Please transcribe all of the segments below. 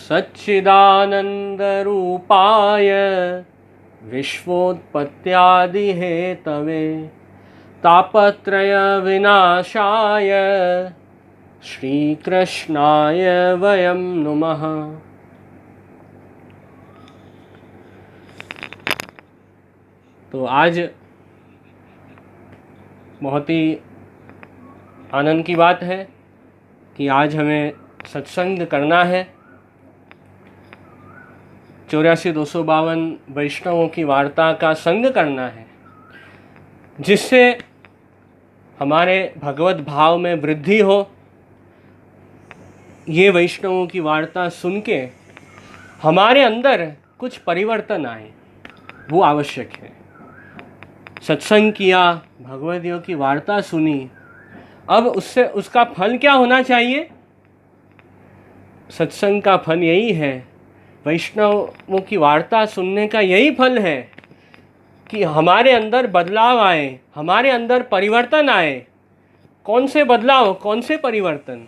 सच्चिदानन्दरूपाय विश्वोत्पत्त्यादिहेतवे तापत्रयविनाशाय श्रीकृष्णाय वयं नुमः। तो आज बहुत ही आनंद की बात है कि आज हमें सत्संग करना है। 84,252 वैष्णवों की वार्ता का संग करना है, जिससे हमारे भगवत भाव में वृद्धि हो। ये वैष्णवों की वार्ता सुन के हमारे अंदर कुछ परिवर्तन आए, वो आवश्यक है। सत्संग किया, भगवदियों की वार्ता सुनी, अब उससे उसका फल क्या होना चाहिए? सत्संग का फल यही है, वैष्णवों की वार्ता सुनने का यही फल है कि हमारे अंदर बदलाव आए, हमारे अंदर परिवर्तन आए। कौन से बदलाव, कौन से परिवर्तन?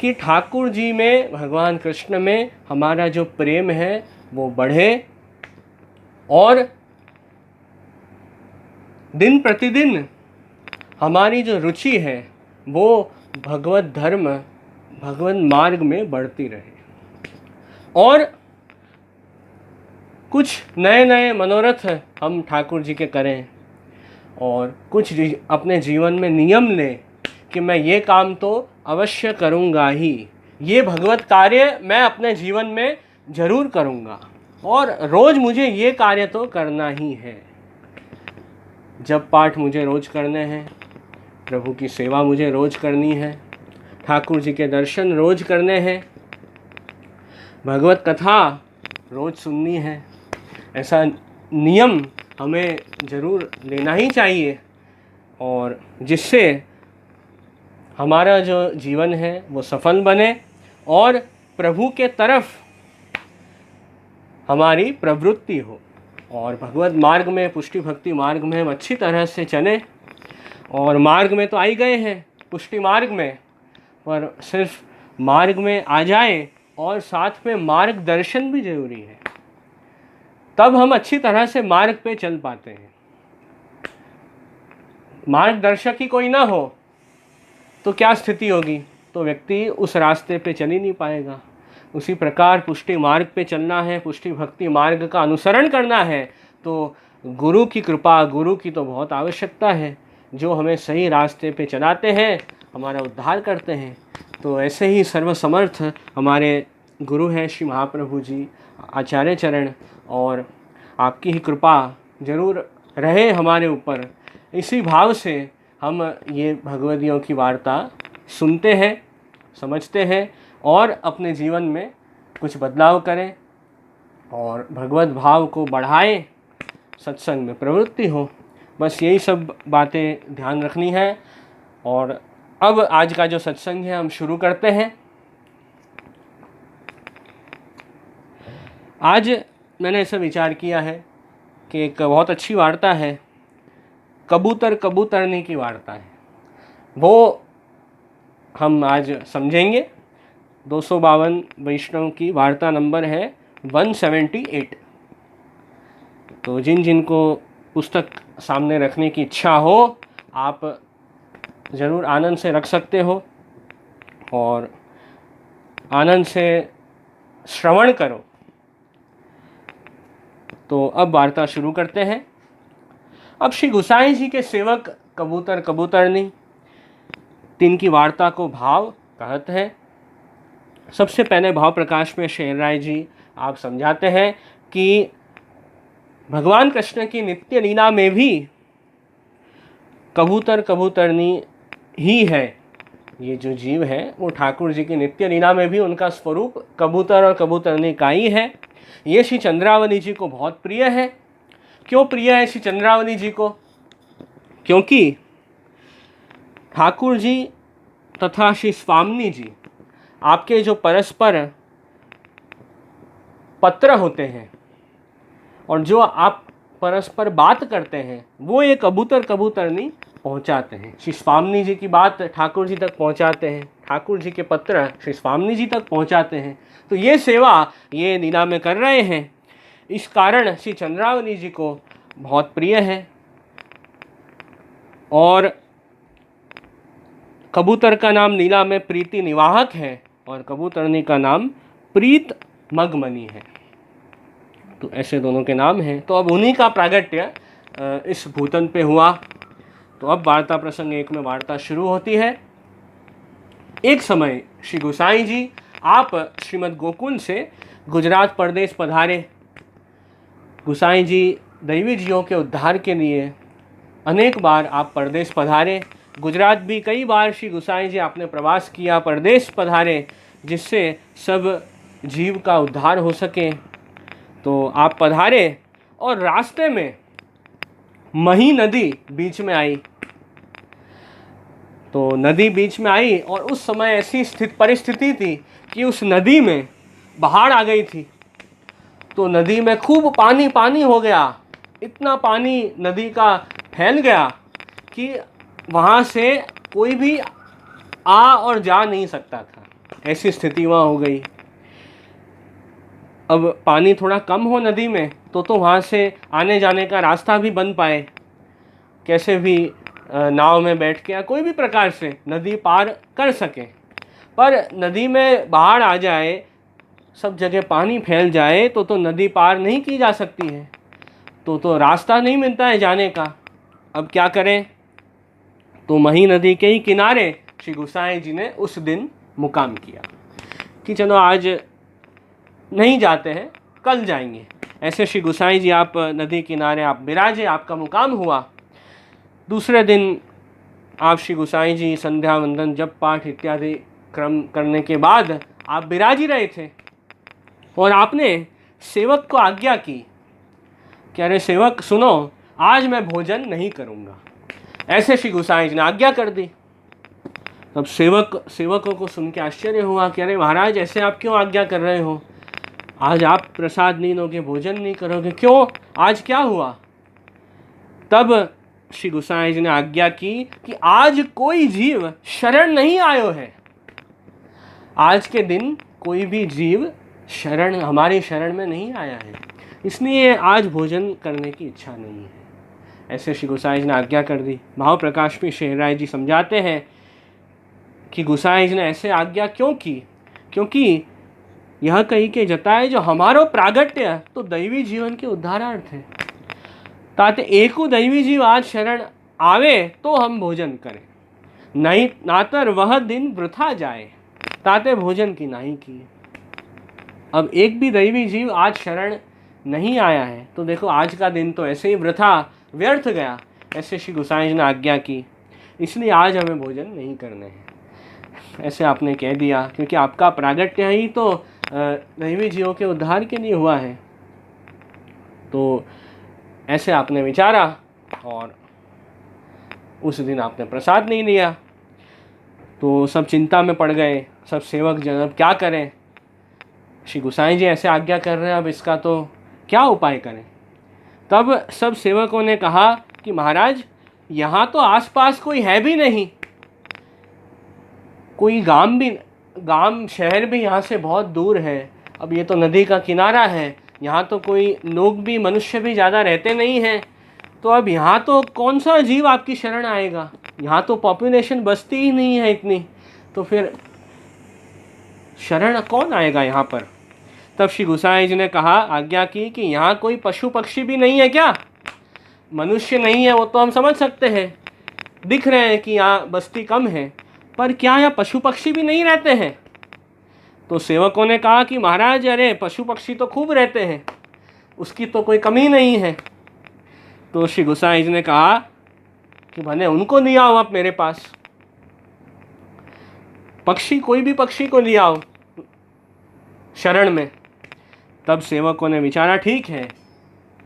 कि ठाकुर जी में, भगवान कृष्ण में हमारा जो प्रेम है वो बढ़े और दिन प्रतिदिन हमारी जो रुचि है वो भगवत धर्म, भगवत मार्ग में बढ़ती रहे और कुछ नए नए मनोरथ हम ठाकुर जी के करें और कुछ अपने जीवन में नियम लें कि मैं ये काम तो अवश्य करूँगा ही, ये भगवत कार्य मैं अपने जीवन में ज़रूर करूँगा और रोज़ मुझे ये कार्य तो करना ही है। जप पाठ मुझे रोज़ करने हैं, प्रभु की सेवा मुझे रोज़ करनी है, ठाकुर जी के दर्शन रोज़ करने हैं, भगवत कथा रोज़ सुननी है। ऐसा नियम हमें ज़रूर लेना ही चाहिए और जिससे हमारा जो जीवन है वो सफल बने और प्रभु के तरफ हमारी प्रवृत्ति हो और भगवत मार्ग में, पुष्टि भक्ति मार्ग में हम अच्छी तरह से चलें। और मार्ग में तो आ ही गए हैं, पुष्टि मार्ग में, पर सिर्फ मार्ग में आ जाए और साथ में मार्गदर्शन भी जरूरी है, तब हम अच्छी तरह से मार्ग पे चल पाते हैं। मार्गदर्शक ही कोई ना हो तो क्या स्थिति होगी? तो व्यक्ति उस रास्ते पे चल ही नहीं पाएगा। उसी प्रकार पुष्टि मार्ग पे चलना है, पुष्टि भक्ति मार्ग का अनुसरण करना है तो गुरु की कृपा, गुरु की तो बहुत आवश्यकता है, जो हमें सही रास्ते पे चलाते हैं, हमारा उद्धार करते हैं। तो ऐसे ही सर्वसमर्थ हमारे गुरु हैं श्री महाप्रभु जी, आचार्य चरण, और आपकी ही कृपा जरूर रहे हमारे ऊपर। इसी भाव से हम ये भगवदियों की वार्ता सुनते हैं, समझते हैं और अपने जीवन में कुछ बदलाव करें और भगवत भाव को बढ़ाएं, सत्संग में प्रवृत्ति हो। बस यही सब बातें ध्यान रखनी है। और अब आज का जो सत्संग है हम शुरू करते हैं। आज मैंने ऐसा विचार किया है कि एक बहुत अच्छी वार्ता है, कबूतर कबूतरनी की वार्ता है, वो हम आज समझेंगे। 252 वैष्णव की वार्ता नंबर है 178। तो जिन जिन को पुस्तक सामने रखने की इच्छा हो आप ज़रूर आनंद से रख सकते हो और आनंद से श्रवण करो। तो अब वार्ता शुरू करते हैं। अब श्री गोसाई जी के सेवक कबूतर कबूतरनी, तीन की वार्ता को भाव कहते हैं। सबसे पहले भाव प्रकाश में शेर राय जी आप समझाते हैं कि भगवान कृष्ण की नित्य लीला में भी कबूतर कबूतरनी ही है। ये जो जीव है वो ठाकुर जी की नित्य लीला में भी उनका स्वरूप कबूतर और कबूतरनी का ही है। ये श्री चंद्रावली जी को बहुत प्रिय है। क्यों प्रिय है श्री चंद्रावली जी को? क्योंकि ठाकुर जी तथा श्री स्वामी जी आपके जो परस्पर पत्र होते हैं और जो आप परस्पर बात करते हैं वो एक कबूतरनी पहुंचाते हैं। श्री स्वामी जी की बात ठाकुर जी तक पहुंचाते हैं, ठाकुर जी के पत्र श्री स्वामी जी तक पहुंचाते हैं। तो ये सेवा ये लीला में कर रहे हैं। इस कारण श्री चंद्रावली जी को बहुत प्रिय है। और कबूतर का नाम लीला में प्रीति निवाहक है और कबूतरनी का नाम प्रीत मगमनी है। तो ऐसे दोनों के नाम हैं। तो अब उन्हीं का प्रागट्य इस भूतन पे हुआ। तो अब वार्ता प्रसंग 1 में वार्ता शुरू होती है। एक समय श्री गोसाई जी आप श्रीमद् गोकुल से गुजरात प्रदेश पधारे। गोसाई जी दैवी जीवों के उद्धार के लिए अनेक बार आप प्रदेश पधारे। गुजरात भी कई बार श्री गोसाई जी आपने प्रवास किया, प्रदेश पधारे, जिससे सब जीव का उद्धार हो सके। तो आप पधारे और रास्ते में मही नदी बीच में आई। तो नदी बीच में आई और उस समय ऐसी परिस्थिति थी कि उस नदी में बाढ़ आ गई थी। तो नदी में खूब पानी पानी हो गया। इतना पानी नदी का फैल गया कि वहाँ से कोई भी आ और जा नहीं सकता था। ऐसी स्थिति वहाँ हो गई। अब पानी थोड़ा कम हो नदी में तो वहाँ से आने जाने का रास्ता भी बन पाए। कैसे भी नाव में बैठ के या कोई भी प्रकार से नदी पार कर सके। पर नदी में बाढ़ आ जाए, सब जगह पानी फैल जाए तो नदी पार नहीं की जा सकती है। तो रास्ता नहीं मिलता है जाने का। अब क्या करें? तो मही नदी के ही किनारे श्री गोसाई जी ने उस दिन मुकाम किया कि चलो आज नहीं जाते हैं, कल जाएंगे। ऐसे श्री गोसाई जी आप नदी किनारे आप विराजे, आपका मुकाम हुआ। दूसरे दिन आप श्री गोसाई जी संध्या वंदन जप पाठ इत्यादि क्रम करने के बाद आप विराज ही रहे थे और आपने सेवक को आज्ञा की कि अरे सेवक सुनो, आज मैं भोजन नहीं करूँगा। ऐसे श्री गोसाई जी ने आज्ञा कर दी। तब सेवकों को सुन के आश्चर्य हुआ कि अरे महाराज, ऐसे आप क्यों आज्ञा कर रहे हो? आज आप प्रसाद नहीं लोगे, भोजन नहीं करोगे, क्यों? आज क्या हुआ? तब श्री गोसाई जी ने आज्ञा की कि आज कोई जीव शरण नहीं आयो है। आज के दिन कोई भी जीव हमारी शरण में नहीं आया है, इसलिए आज भोजन करने की इच्छा नहीं है। ऐसे श्री गोसाई जी ने आज्ञा कर दी। भाव प्रकाश में शेहराय जी समझाते हैं कि गोसाई जी ने ऐसे आज्ञा क्यों की, क्योंकि यह कही के जताए जो हमारो प्रागट्य तो दैवी जीवन के उद्धारार्थ है। ताते एको दैवी जीव आज शरण आवे तो हम भोजन करें, नहीं नातर वह दिन वृथा जाए, ताते भोजन की नहीं किए। अब एक भी दैवी जीव आज शरण नहीं आया है तो देखो आज का दिन तो ऐसे ही वृथा व्यर्थ गया। ऐसे श्री गोसाई जी ने आज्ञा की, इसलिए आज हमें भोजन नहीं करने हैं। ऐसे आपने कह दिया क्योंकि आपका प्रागट्य ही तो दैवी जीवों के उद्धार के लिए हुआ है। तो ऐसे आपने विचारा और उस दिन आपने प्रसाद नहीं लिया। तो सब चिंता में पड़ गए, सब सेवक जन अब क्या करें। श्री गोसाई जी ऐसे आज्ञा कर रहे हैं, अब इसका तो क्या उपाय करें। तब सब सेवकों ने कहा कि महाराज, यहाँ तो आसपास कोई है भी नहीं, कोई गांव शहर भी यहाँ से बहुत दूर है। अब ये तो नदी का किनारा है, यहाँ तो कोई लोग भी मनुष्य भी ज़्यादा रहते नहीं हैं। तो अब यहाँ तो कौन सा जीव आपकी शरण आएगा? यहाँ तो पॉपुलेशन बसती ही नहीं है इतनी, तो फिर शरण कौन आएगा यहाँ पर? तब श्री गोसाई जी ने कहा, आज्ञा की कि यहाँ कोई पशु पक्षी भी नहीं है क्या? मनुष्य नहीं है वो तो हम समझ सकते हैं, दिख रहे हैं कि यहाँ बस्ती कम है, पर क्या यहाँ पशु पक्षी भी नहीं रहते हैं? तो सेवकों ने कहा कि महाराज, अरे पशु पक्षी तो खूब रहते हैं, उसकी तो कोई कमी नहीं है। तो श्री गोसाई जी ने कहा कि भले उनको ले आओ आप मेरे पास, पक्षी कोई भी पक्षी को ले आओ शरण में। तब सेवकों ने विचारा, ठीक है,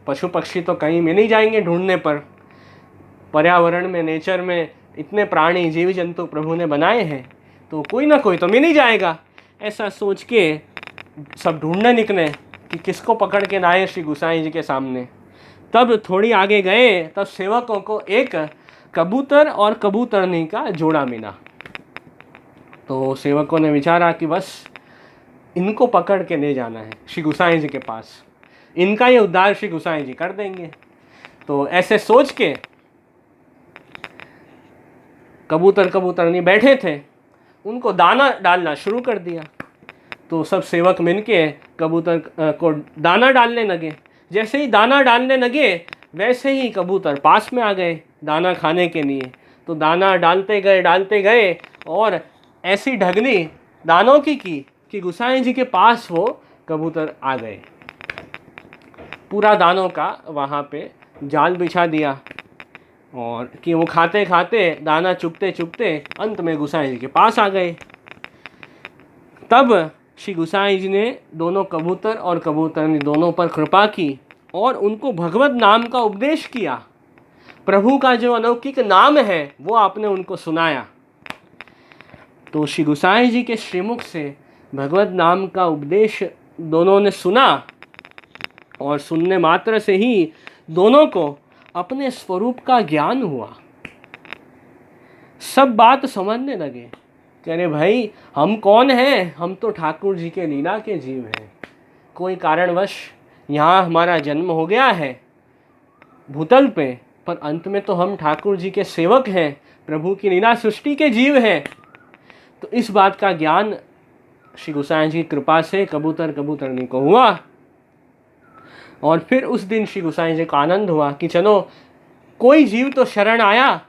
पशु पक्षी तो कहीं मिल ही जाएंगे ढूंढने पर, पर्यावरण में नेचर में इतने प्राणी जीव जंतु प्रभु ने बनाए हैं तो कोई ना कोई तो मिल ही जाएगा। ऐसा सोच के सब ढूंढने निकले कि किसको पकड़ के लाए श्री गोसाई जी के सामने। तब थोड़ी आगे गए, तब सेवकों को एक कबूतर और कबूतरनी का जोड़ा मिला। तो सेवकों ने विचारा कि बस इनको पकड़ के ले जाना है श्री गोसाई जी के पास, इनका ये उद्धार श्री गोसाई जी कर देंगे। तो ऐसे सोच के कबूतर कबूतरनी बैठे थे, उनको दाना डालना शुरू कर दिया। तो सब सेवक मिलके कबूतर को दाना डालने लगे। जैसे ही दाना डालने लगे वैसे ही कबूतर पास में आ गए दाना खाने के लिए। तो दाना डालते गए और ऐसी ढगनी दानों की कि गोसाई जी के पास वो कबूतर आ गए। पूरा दानों का वहाँ पे जाल बिछा दिया और कि वो खाते खाते दाना चुगते चुगते अंत में गोसाई जी के पास आ गए। तब श्री गोसाई जी ने दोनों कबूतर और कबूतरनी दोनों पर कृपा की और उनको भगवत नाम का उपदेश किया। प्रभु का जो अलौकिक नाम है वो आपने उनको सुनाया। तो श्री गोसाई जी के श्रीमुख से भगवत नाम का उपदेश दोनों ने सुना और सुनने मात्र से ही दोनों को अपने स्वरूप का ज्ञान हुआ। सब बात समझने लगे। कह रहे भाई हम कौन हैं? हम तो ठाकुर जी के लीला के जीव हैं। कोई कारणवश यहाँ हमारा जन्म हो गया है भूतल पे, पर अंत में तो हम ठाकुर जी के सेवक हैं, प्रभु की लीला सृष्टि के जीव हैं। तो इस बात का ज्ञान श्री गोसाई जी की कृपा से कबूतर कबूतरनी को हुआ। और फिर उस दिन श्री गोसाई जी को आनंद हुआ कि चलो कोई जीव तो शरण आया,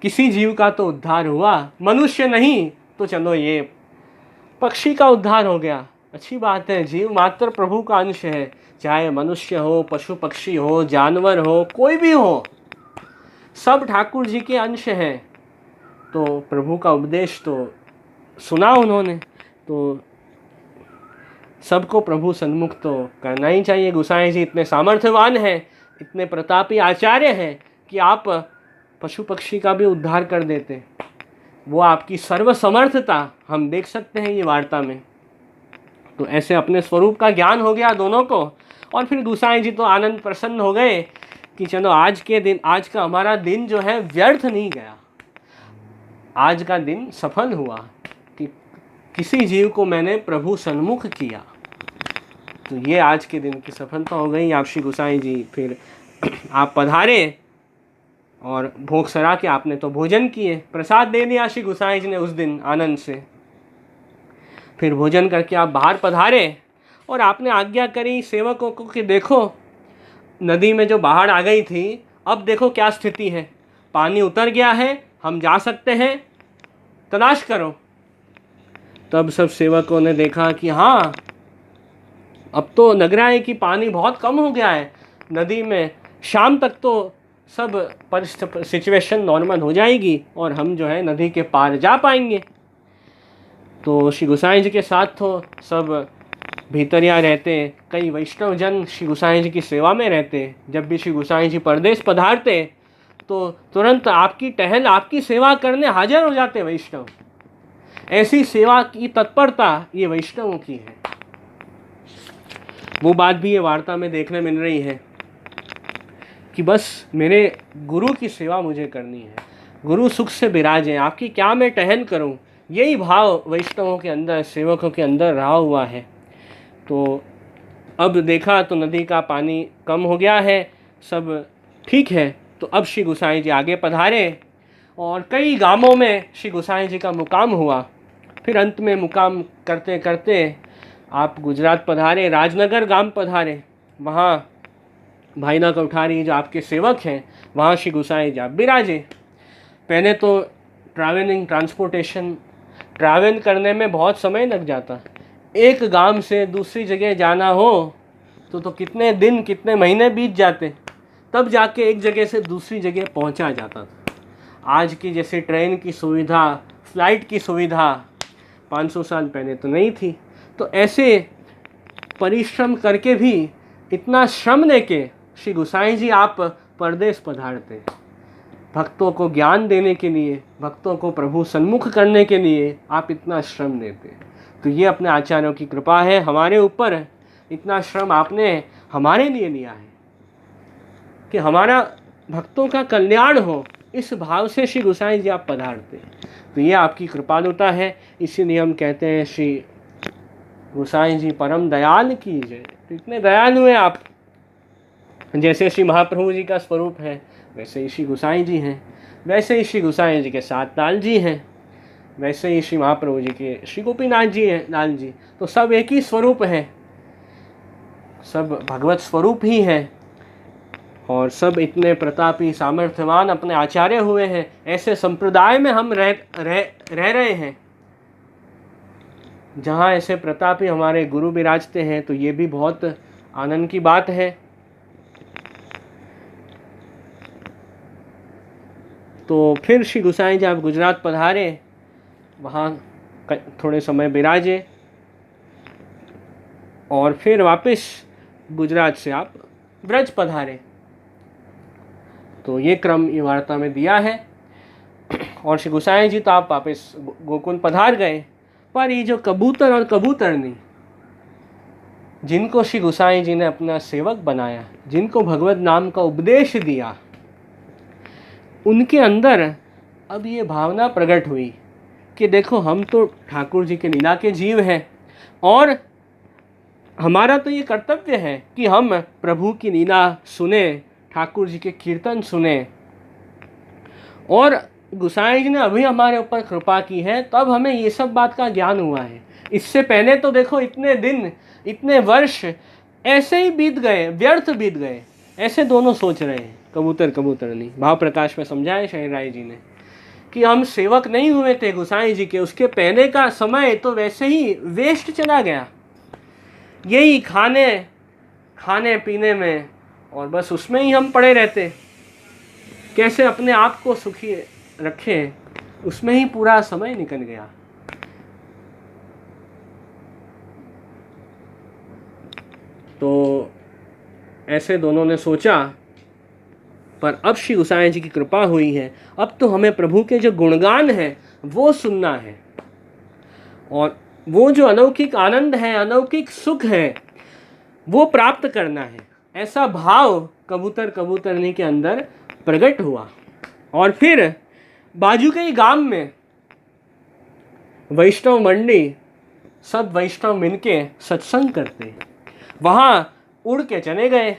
किसी जीव का तो उद्धार हुआ, मनुष्य नहीं तो चलो ये पक्षी का उद्धार हो गया। अच्छी बात है, जीव मात्र प्रभु का अंश है, चाहे मनुष्य हो, पशु पक्षी हो, जानवर हो, कोई भी हो, सब ठाकुर जी के अंश हैं। तो प्रभु का उपदेश तो सुना उन्होंने, तो सबको प्रभु सन्मुख तो करना ही चाहिए। गोसाई जी इतने सामर्थ्यवान हैं, इतने प्रतापी आचार्य हैं कि आप पशु पक्षी का भी उद्धार कर देते। वो आपकी सर्वसमर्थता हम देख सकते हैं ये वार्ता में। तो ऐसे अपने स्वरूप का ज्ञान हो गया दोनों को। और फिर गोसाई जी तो आनंद प्रसन्न हो गए कि चलो आज के दिन, आज का हमारा दिन जो है व्यर्थ नहीं गया, आज का दिन सफल हुआ कि किसी जीव को मैंने प्रभु सन्मुख किया। तो ये आज के दिन की सफलता हो गई। आप श्री गोसाई जी फिर आप पधारे और भोग सरा के आपने तो भोजन किए, प्रसाद दे दिया श्री गोसाई जी ने उस दिन आनंद से। फिर भोजन करके आप बाहर पधारे और आपने आज्ञा करी सेवकों को कि देखो नदी में जो बाढ़ आ गई थी, अब देखो क्या स्थिति है, पानी उतर गया है, हम जा सकते हैं, तलाश करो। तब सब सेवकों ने देखा कि हाँ अब तो लग रहा है कि पानी बहुत कम हो गया है नदी में, शाम तक तो सब सिचुएशन नॉर्मल हो जाएगी और हम जो है नदी के पार जा पाएंगे। तो श्री गोसाई जी के साथ तो सब भीतरिया रहते, कई वैष्णव जन श्री गोसाई जी की सेवा में रहते। जब भी श्री गोसाई जी परदेश पधारते तो तुरंत आपकी टहल, आपकी सेवा करने हाजिर हो जाते वैष्णव। ऐसी सेवा की तत्परता ये वैष्णवों की है। वो बात भी ये वार्ता में देखने मिल रही है कि बस मेरे गुरु की सेवा मुझे करनी है, गुरु सुख से विराजे, आपकी क्या मैं टहल करूं, यही भाव वैष्णवों के अंदर, सेवकों के अंदर रहा हुआ है। तो अब देखा तो नदी का पानी कम हो गया है, सब ठीक है। तो अब श्री गोसाई जी आगे पधारे और कई गांवों में श्री गोसाई जी का मुकाम हुआ। फिर अंत में मुकाम करते करते आप गुजरात पधारे, राजनगर गांव पधारे। वहाँ भाईना कोठारी जो आपके सेवक हैं, वहाँ श्री गोसाई जी आप विराजे। पहले तो ट्रैवल करने में बहुत समय लग जाता। एक गांव से दूसरी जगह जाना हो तो कितने दिन, कितने महीने बीत जाते, तब जाके एक जगह से दूसरी जगह पहुंचा जाता था। आज की जैसे ट्रेन की सुविधा, फ्लाइट की सुविधा 500 साल पहले तो नहीं थी। तो ऐसे परिश्रम करके भी, इतना श्रम लेके श्री गोसाई जी आप परदेश पधारते, भक्तों को ज्ञान देने के लिए, भक्तों को प्रभु सन्मुख करने के लिए आप इतना श्रम लेते। तो ये अपने आचार्यों की कृपा है हमारे ऊपर। इतना श्रम आपने हमारे लिए लिया है कि हमारा भक्तों का कल्याण हो, इस भाव से श्री गोसाई जी आप पधारते। तो ये आपकी कृपालुता है, इसीलिए हम कहते हैं श्री गोसाई जी परम दयाल की जय। तो इतने दयालु हैं आप, जैसे श्री महाप्रभु जी का स्वरूप है वैसे ही श्री गोसाई जी हैं, वैसे ही श्री गोसाई जी के साथ लाल जी हैं, वैसे ही श्री महाप्रभु जी के श्री गोपीनाथ जी हैं लाल जी। तो सब एक ही स्वरूप है, सब भगवत स्वरूप ही है, और सब इतने प्रतापी सामर्थ्यवान अपने आचार्य हुए हैं। ऐसे संप्रदाय में हम रह रहे हैं जहाँ ऐसे प्रतापी हमारे गुरु विराजते हैं, तो ये भी बहुत आनंद की बात है। तो फिर श्री गोसाई जी आप गुजरात पधारे, वहाँ थोड़े समय विराजे, और फिर वापस गुजरात से आप ब्रज पधारे। तो ये क्रम ये वार्ता में दिया है। और श्री गोसाई जी तो आप वापस गोकुल पधार गए, पर ये जो कबूतर और कबूतरनी, जिनको श्री गोसाई जी ने अपना सेवक बनाया, जिनको भगवत नाम का उपदेश दिया, उनके अंदर अब ये भावना प्रकट हुई कि देखो हम तो ठाकुर जी के लीला के जीव हैं, और हमारा तो ये कर्तव्य है कि हम प्रभु की लीला सुने, ठाकुर जी के कीर्तन सुने। और गोसाई जी ने अभी हमारे ऊपर कृपा की है, तब हमें ये सब बात का ज्ञान हुआ है। इससे पहले तो देखो इतने दिन, इतने वर्ष ऐसे ही बीत गए, व्यर्थ बीत गए। ऐसे दोनों सोच रहे हैं, कबूतर कबूतरनी। भाव प्रकाश में समझाए शहर राय जी ने कि हम सेवक नहीं हुए थे गोसाई जी के, उसके पहले का समय तो वैसे ही वेस्ट चला गया, यही खाने पीने में, और बस उसमें ही हम पड़े रहते। कैसे अपने आप को सुखी रखें, उसमें ही पूरा समय निकल गया। तो ऐसे दोनों ने सोचा, पर अब श्री गोसाई जी की कृपा हुई है, अब तो हमें प्रभु के जो गुणगान है वो सुनना है, और वो जो अलौकिक आनंद है, अलौकिक सुख है, वो प्राप्त करना है। ऐसा भाव कबूतर कबूतरनी के अंदर प्रकट हुआ। और फिर बाजू के ही गांव में वैष्णव मंडी, सब वैष्णव मिलके सत्संग करते, वहाँ उड़ के चले गए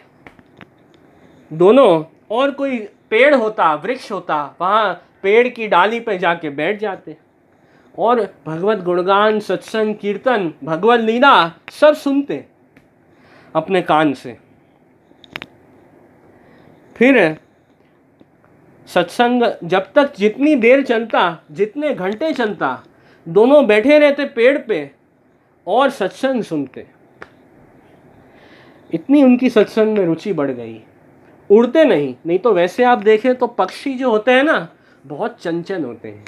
दोनों। और कोई पेड़ होता, वृक्ष होता, वहाँ पेड़ की डाली पे जाके बैठ जाते, और भगवत गुणगान, सत्संग, कीर्तन, भगवत लीला सब सुनते अपने कान से। फिर सत्संग जब तक जितनी देर चलता, जितने घंटे चलता, दोनों बैठे रहते पेड़ पे और सत्संग सुनते। इतनी उनकी सत्संग में रुचि बढ़ गई। उड़ते नहीं तो वैसे आप देखें तो पक्षी जो होते हैं ना, बहुत चंचल होते हैं,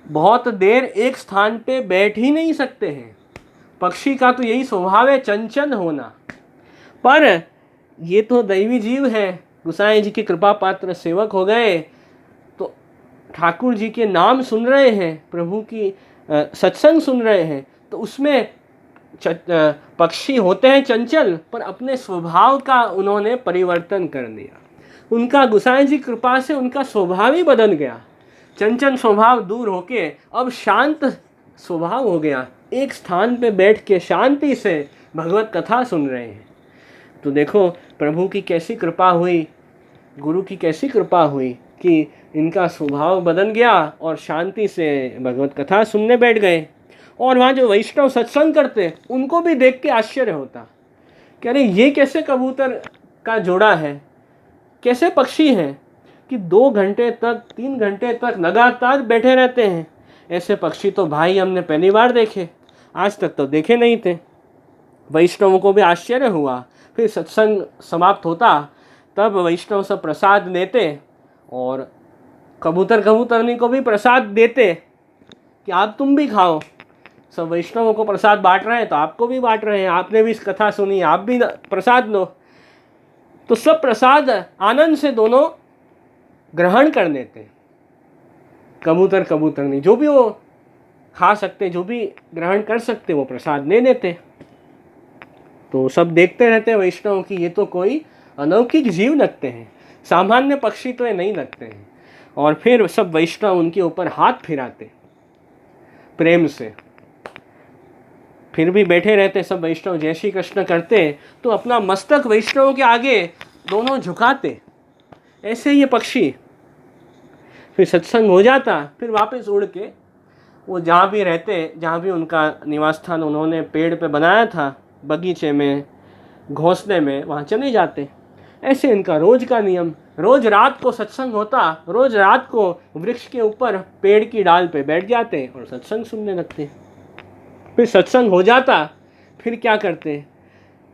बहुत देर एक स्थान पे बैठ ही नहीं सकते हैं। पक्षी का तो यही स्वभाव है, चंचल होना। पर ये तो दैवी जीव है, गोसाई जी की कृपा पात्र सेवक हो गए, तो ठाकुर जी के नाम सुन रहे हैं, प्रभु की सत्संग सुन रहे हैं, तो उसमें पक्षी होते हैं चंचल, पर अपने स्वभाव का उन्होंने परिवर्तन कर दिया। उनका गोसाई जी कृपा से उनका स्वभाव ही बदल गया। चंचल स्वभाव दूर होके अब शांत स्वभाव हो गया। एक स्थान पे बैठ के शांति से भगवत कथा सुन रहे हैं। तो देखो प्रभु की कैसी कृपा हुई, गुरु की कैसी कृपा हुई कि इनका स्वभाव बदल गया और शांति से भगवत कथा सुनने बैठ गए। और वहाँ जो वैष्णव सत्संग करते, उनको भी देख के आश्चर्य होता कि अरे ये कैसे कबूतर का जोड़ा है, कैसे पक्षी हैं कि 2 घंटे तक, 3 घंटे तक लगातार बैठे रहते हैं। ऐसे पक्षी तो भाई हमने पहली बार देखे, आज तक तो देखे नहीं थे। वैष्णवों को भी आश्चर्य हुआ। फिर सत्संग समाप्त होता, तब वैष्णव सब प्रसाद लेते और कबूतर कबूतरनी को भी प्रसाद देते कि आप तुम भी खाओ। सब वैष्णवों को प्रसाद बांट रहे हैं तो आपको भी बांट रहे हैं, आपने भी इस कथा सुनी, आप भी प्रसाद लो। तो सब प्रसाद आनंद से दोनों ग्रहण कर लेते। कबूतर कबूतरनी जो भी वो खा सकते, जो भी ग्रहण कर सकते, वो प्रसाद ले लेते। तो सब देखते रहते हैं वैष्णव कि ये तो कोई अलौकिक जीव लगते हैं, सामान्य पक्षी तो ये नहीं लगते हैं। और फिर सब वैष्णव उनके ऊपर हाथ फिराते प्रेम से। फिर भी बैठे रहते सब वैष्णव, जय श्री कृष्ण करते, तो अपना मस्तक वैष्णव के आगे दोनों झुकाते, ऐसे ये पक्षी। फिर सत्संग हो जाता, फिर वापस उड़ के वो जहाँ भी रहते, जहाँ भी उनका निवास स्थान उन्होंने पेड़ पे बनाया था, बगीचे में, घोंसले में, वहाँ चले जाते। ऐसे इनका रोज का नियम। रोज रात को सत्संग होता, रोज रात को वृक्ष के ऊपर पेड़ की डाल पे बैठ जाते और सत्संग सुनने लगते। फिर सत्संग हो जाता, फिर क्या करते,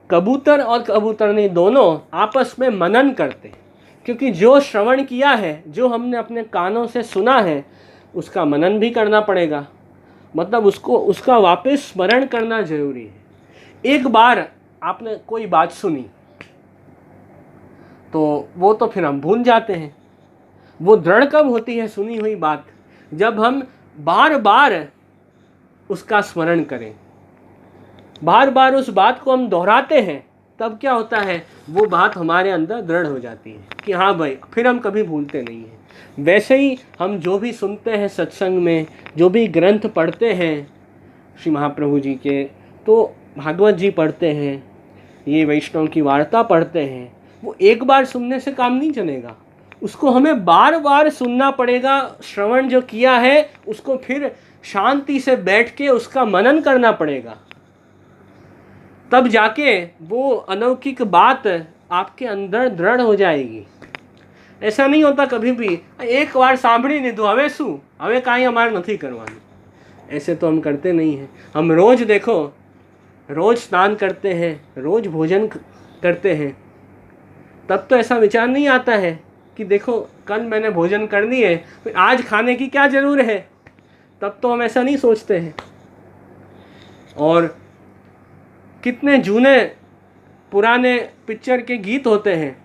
कबूतर और कबूतरनी दोनों आपस में मनन करते, क्योंकि जो श्रवण किया है, जो हमने अपने कानों से सुना है, उसका मनन भी करना पड़ेगा, मतलब उसका वापस स्मरण करना जरूरी है। एक बार आपने कोई बात सुनी तो वो तो फिर हम भूल जाते हैं। वो दृढ़ कब होती है सुनी हुई बात, जब हम बार बार उसका स्मरण करें, बार बार उस बात को हम दोहराते हैं, तब क्या होता है, वो बात हमारे अंदर दृढ़ हो जाती है कि हाँ भाई, फिर हम कभी भूलते नहीं हैं। वैसे ही हम जो भी सुनते हैं सत्संग में, जो भी ग्रंथ पढ़ते हैं श्री महाप्रभु जी के, तो भागवत जी पढ़ते हैं, ये वैष्णव की वार्ता पढ़ते हैं, वो एक बार सुनने से काम नहीं चलेगा, उसको हमें बार बार सुनना पड़ेगा। श्रवण जो किया है उसको फिर शांति से बैठ के उसका मनन करना पड़ेगा, तब जाके वो अलौकिक बात आपके अंदर दृढ़ हो जाएगी। ऐसा नहीं होता कभी भी, एक बार सांभળી લીધું હવે શું, હવે કાંઈ અમારે નથી કરવાનું, ऐसे तो हम करते नहीं हैं। हम रोज देखो, रोज स्नान करते हैं, रोज भोजन करते हैं, तब तो ऐसा विचार नहीं आता है कि देखो कल मैंने भोजन कर ली है, फिर आज खाने की क्या जरूर है, तब तो हम ऐसा नहीं सोचते हैं। और कितने जूने पुराने पिक्चर के गीत होते हैं,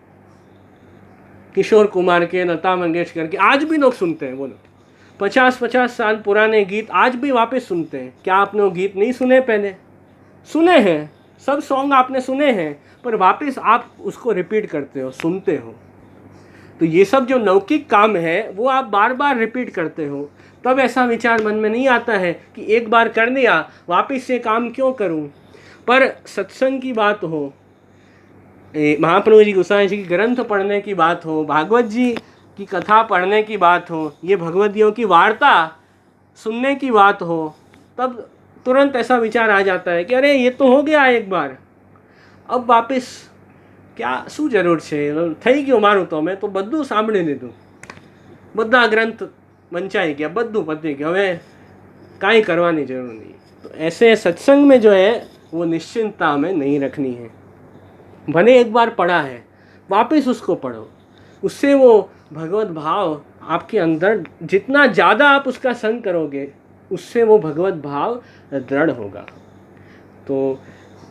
किशोर कुमार के, लता मंगेशकर के, आज भी लोग सुनते हैं। बोलो, 50-50 साल पुराने गीत आज भी वापस सुनते हैं। क्या आपने वो गीत नहीं सुने? पहले सुने हैं, सब सॉन्ग आपने सुने हैं, पर वापस आप उसको रिपीट करते हो, सुनते हो। तो ये सब जो लौकिक काम है वो आप बार बार रिपीट करते हो, तब ऐसा विचार मन में नहीं आता है कि एक बार कर दिया, वापस से काम क्यों करूं। पर सत्संग की बात हो, महाप्रभु जी गोसाई जी की ग्रंथ पढ़ने की बात हो, भागवत जी की कथा पढ़ने की बात हो, ये भगवदियों की वार्ता सुनने की बात हो, तब तुरंत ऐसा विचार आ जाता है कि अरे ये तो हो गया एक बार, अब वापस क्या શું જરૂર છે, થઈ ગયું મારું, તો મેં તો બધું સાંભળી લીધું, બધા ગ્રંથ વંચાઈ ગયા, બધું પતી ગયું, હવે કાંઈ કરવાની જરૂર नहीं। तो ऐसे सत्संग में जो है वो निश्चिंतता हमें नहीं रखनी है। भले एक बार पढ़ा है, वापस उसको पढ़ो, उससे वो भगवत भाव आपके अंदर, जितना ज़्यादा आप उसका संग करोगे, उससे वो भगवत भाव दृढ़ होगा। तो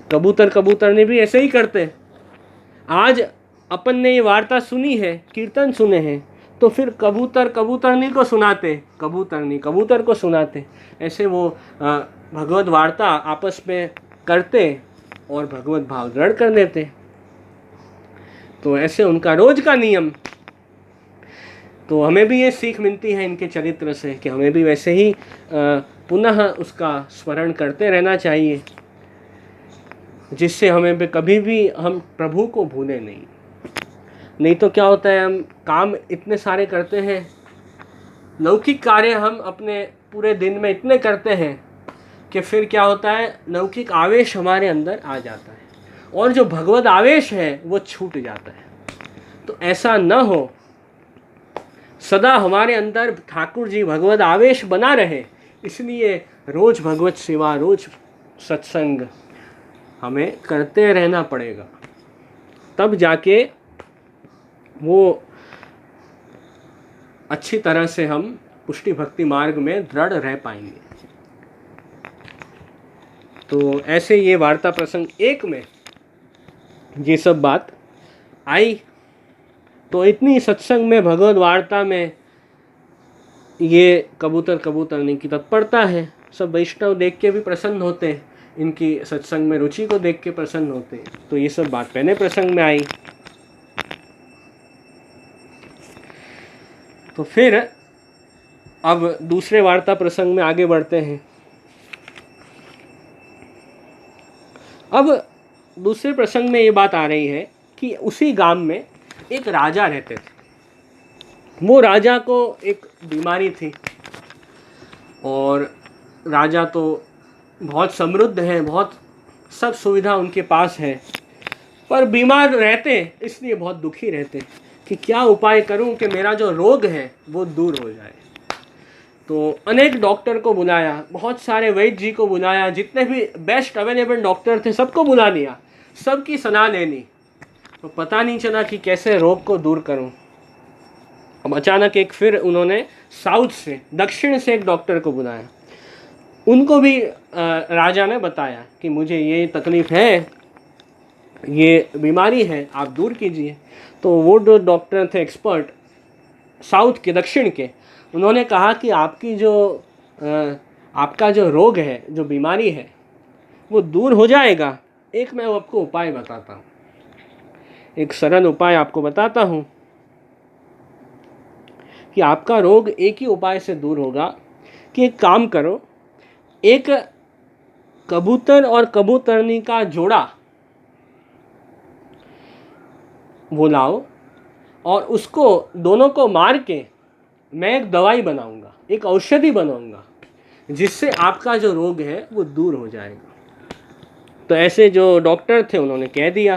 कबूतर कबूतरनी भी ऐसे ही करते। आज अपन ने ये वार्ता सुनी है, कीर्तन सुने हैं, तो फिर कबूतर कबूतरनी को सुनाते, कबूतरनी कबूतर को सुनाते, ऐसे वो भगवत वार्ता आपस में करते और भगवत भाव दृढ़ कर लेते। तो ऐसे उनका रोज का नियम। तो हमें भी ये सीख मिलती है इनके चरित्र से कि हमें भी वैसे ही पुनः उसका स्मरण करते रहना चाहिए, जिससे हमें भी कभी भी हम प्रभु को भूले नहीं। नहीं तो क्या होता है, हम काम इतने सारे करते हैं, लौकिक कार्य हम अपने पूरे दिन में इतने करते हैं कि फिर क्या होता है, लौकिक आवेश हमारे अंदर आ जाता है और जो भगवत आवेश है वो छूट जाता है। तो ऐसा न हो, सदा हमारे अंदर ठाकुर जी भगवत आवेश बना रहे, इसलिए रोज भगवत सेवा, रोज सत्संग हमें करते रहना पड़ेगा, तब जाके वो अच्छी तरह से हम पुष्टि भक्ति मार्ग में दृढ़ रह पाएंगे। तो ऐसे ये वार्ता प्रसंग 1 में ये सब बात आई। तो इतनी सत्संग में, भगवत वार्ता में ये कबूतर कबूतरनी की तत्परता है। सब वैष्णव देख के भी प्रसन्न होते हैं इनकी सत्संग में रुचि को देख के प्रसन्न होते हैं। तो ये सब बात पहले प्रसंग में आई। तो फिर अब दूसरे वार्ता प्रसंग में आगे बढ़ते हैं। अब दूसरे प्रसंग में ये बात आ रही है कि उसी गांव में एक राजा रहते थे। वो राजा को एक बीमारी थी और राजा तो बहुत समृद्ध है, बहुत सब सुविधा उनके पास है, पर बीमार रहते इसलिए बहुत दुखी रहते कि क्या उपाय करूं कि मेरा जो रोग है वो दूर हो जाए। तो अनेक डॉक्टर को बुलाया, बहुत सारे वैद्य जी को बुलाया, जितने भी बेस्ट अवेलेबल डॉक्टर थे सबको बुला लिया, सबकी सलाह ले ली। तो पता नहीं चला कि कैसे रोग को दूर करूं। अब अचानक एक फिर उन्होंने साउथ से, दक्षिण से एक डॉक्टर को बुलाया। उनको भी राजा ने बताया कि मुझे ये तकलीफ़ है, ये बीमारी है, आप दूर कीजिए। तो वो जो डॉक्टर थे एक्सपर्ट साउथ के, दक्षिण के, उन्होंने कहा कि आपका जो रोग है, जो बीमारी है, वो दूर हो जाएगा। एक मैं आपको उपाय बताता हूँ, एक सरल उपाय आपको बताता हूँ कि आपका रोग एक ही उपाय से दूर होगा कि एक काम करो, एक कबूतर और कबूतरनी का जोड़ा वो लाओ और उसको दोनों को मार के मैं एक दवाई बनाऊंगा, एक औषधि बनाऊंगा, जिससे आपका जो रोग है वो दूर हो जाएगा। तो ऐसे जो डॉक्टर थे उन्होंने कह दिया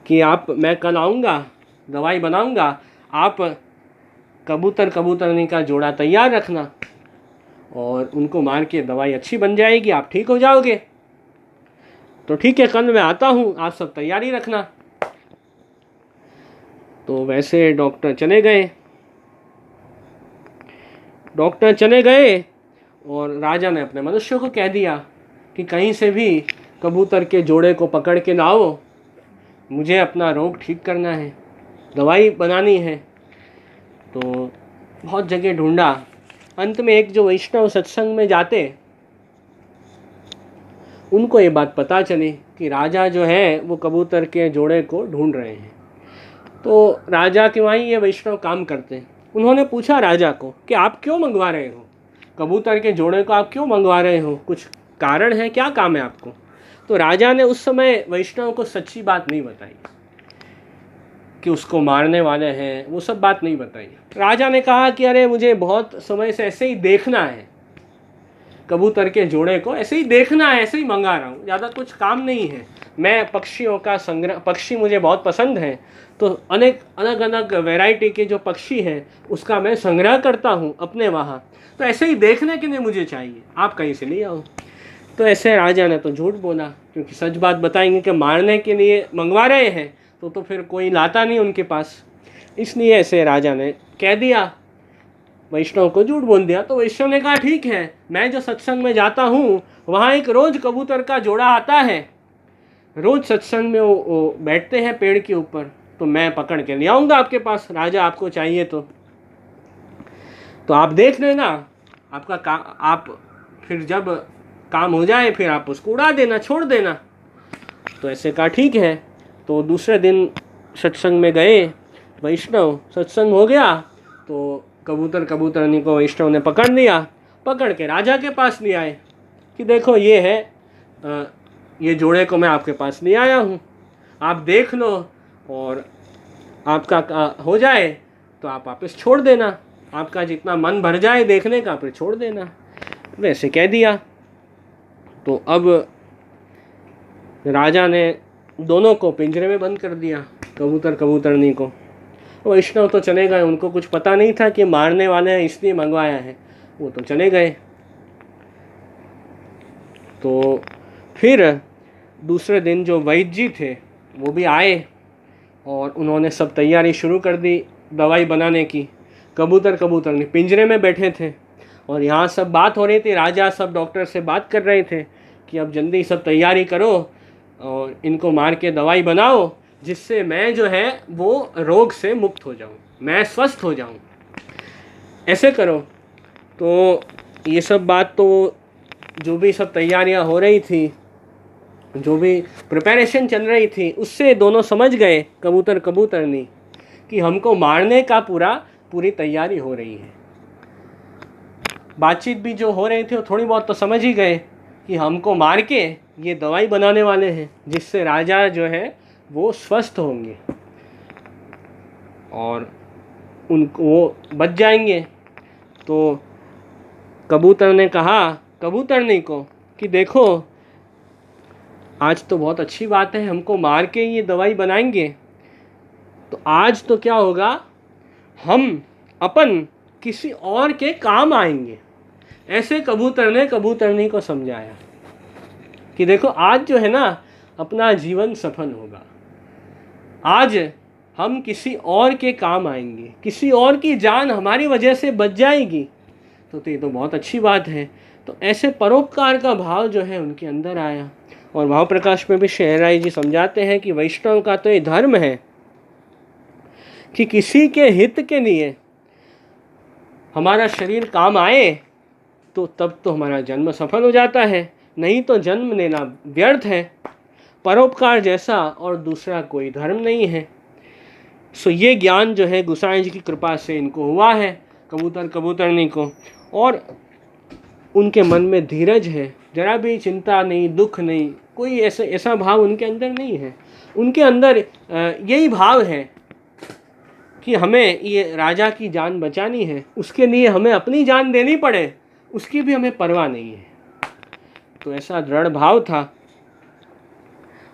कि मैं कल आऊँगा, दवाई बनाऊंगा, आप कबूतर कबूतरनी का जोड़ा तैयार रखना और उनको मार के दवाई अच्छी बन जाएगी, आप ठीक हो जाओगे। तो ठीक है, कल मैं आता हूँ, आप सब तैयारी रखना। तो वैसे डॉक्टर चले गए और राजा ने अपने मनुष्यों को कह दिया कि कहीं से भी कबूतर के जोड़े को पकड़ के लाओ, मुझे अपना रोग ठीक करना है, दवाई बनानी है। तो बहुत जगह ढूंढा, अंत में एक जो वैष्णव सत्संग में जाते, उनको ये बात पता चली कि राजा जो है वो कबूतर के जोड़े को ढूंढ रहे हैं। तो राजा के वहीं ये वैष्णव काम करते हैं। उन्होंने पूछा राजा को कि आप क्यों मंगवा रहे हो, कबूतर के जोड़े को आप क्यों मंगवा रहे हो, कुछ कारण है, क्या काम है आपको। तो राजा ने उस समय वैष्णव को सच्ची बात नहीं बताई कि उसको मारने वाले हैं, वो सब बात नहीं बताई। राजा ने कहा कि अरे मुझे बहुत समय से ऐसे ही देखना है, कबूतर के जोड़े को ऐसे ही देखना है, ऐसे ही मंगा रहा हूँ, ज़्यादा कुछ काम नहीं है। मैं पक्षियों का संग्रह, पक्षी मुझे बहुत पसंद है, तो अनेक अलग अलग वैरायटी के जो पक्षी हैं उसका मैं संग्रह करता हूँ अपने वहाँ, तो ऐसे ही देखने के लिए मुझे चाहिए, आप कहीं से ले आओ। तो ऐसे राजा ने तो झूठ बोला, क्योंकि सच बात बताएंगे कि मारने के लिए मंगवा रहे हैं तो फिर कोई लाता नहीं उनके पास, इसलिए ऐसे राजा ने कह दिया, वैष्णव को झूठ बोल दिया। तो वैष्णव ने कहा ठीक है, मैं जो सत्संग में जाता हूँ वहाँ एक रोज कबूतर का जोड़ा आता है, रोज सत्संग में वो बैठते हैं पेड़ के ऊपर, तो मैं पकड़ के ले आऊँगा आपके पास, राजा आपको चाहिए तो आप देख लेना, आपका काम, आप फिर जब काम हो जाए फिर आप उसको उड़ा देना, छोड़ देना। तो ऐसे कहा ठीक है। तो दूसरे दिन सत्संग में गए वैष्णव, सत्संग हो गया तो कबूतर कबूतरनी को वैष्णव ने पकड़ लिया, पकड़ के राजा के पास ले आए कि देखो ये है, ये जोड़े को मैं आपके पास ले आया हूँ, आप देख लो और आपका हो जाए तो आप वापस छोड़ देना, आपका जितना मन भर जाए देखने का फिर छोड़ देना। वैसे कह दिया। तो अब राजा ने दोनों को पिंजरे में बंद कर दिया, कबूतर कबूतरनी को। वैष्णव तो चले गए, उनको कुछ पता नहीं था कि मारने वाले हैं इसलिए मंगवाया है, वो तो चले गए। तो फिर दूसरे दिन जो वैद्य जी थे वो भी आए और उन्होंने सब तैयारी शुरू कर दी दवाई बनाने की। कबूतर कबूतरनी पिंजरे में बैठे थे और यहाँ सब बात हो रही थी, राजा सब डॉक्टर से बात कर रहे थे कि अब जल्दी सब तैयारी करो और इनको मार के दवाई बनाओ, जिससे मैं जो है वो रोग से मुक्त हो जाऊं, मैं स्वस्थ हो जाऊं, ऐसे करो। तो ये सब बात तो जो भी सब तैयारियां हो रही थी, जो भी प्रिपरेशन चल रही थी, उससे दोनों समझ गए कबूतर कबूतरनी कि हमको मारने का पूरी तैयारी हो रही है। बातचीत भी जो हो रही थी वो थोड़ी बहुत तो समझ ही गए कि हमको मार के ये दवाई बनाने वाले हैं जिससे राजा जो है वो स्वस्थ होंगे और उनको वो बच जाएंगे। तो कबूतर ने कहा कबूतरनी को कि देखो, आज तो बहुत अच्छी बात है, हमको मार के ये दवाई बनाएंगे, तो आज तो क्या होगा, हम अपन किसी और के काम आएंगे। ऐसे कबूतर ने कबूतरनी को समझाया कि देखो, आज जो है ना अपना जीवन सफल होगा, आज हम किसी और के काम आएंगे, किसी और की जान हमारी वजह से बच जाएगी, तो ये तो बहुत अच्छी बात है। तो ऐसे परोपकार का भाव जो है उनके अंदर आया। और भाव प्रकाश में भी शहराई जी समझाते हैं कि वैष्णव का तो ये धर्म है कि किसी के हित के लिए हमारा शरीर काम आए तो तब तो हमारा जन्म सफल हो जाता है, नहीं तो जन्म लेना व्यर्थ है। परोपकार जैसा और दूसरा कोई धर्म नहीं है। सो ये ज्ञान जो है गोसाई जी की कृपा से इनको हुआ है, कबूतर कबूतरनी को, और उनके मन में धीरज है, जरा भी चिंता नहीं, दुख नहीं, कोई ऐसा भाव उनके अंदर नहीं है। उनके अंदर यही भाव है कि हमें ये राजा की जान बचानी है, उसके लिए हमें अपनी जान देनी पड़े, उसकी भी हमें परवाह नहीं है। तो ऐसा दृढ़ भाव था।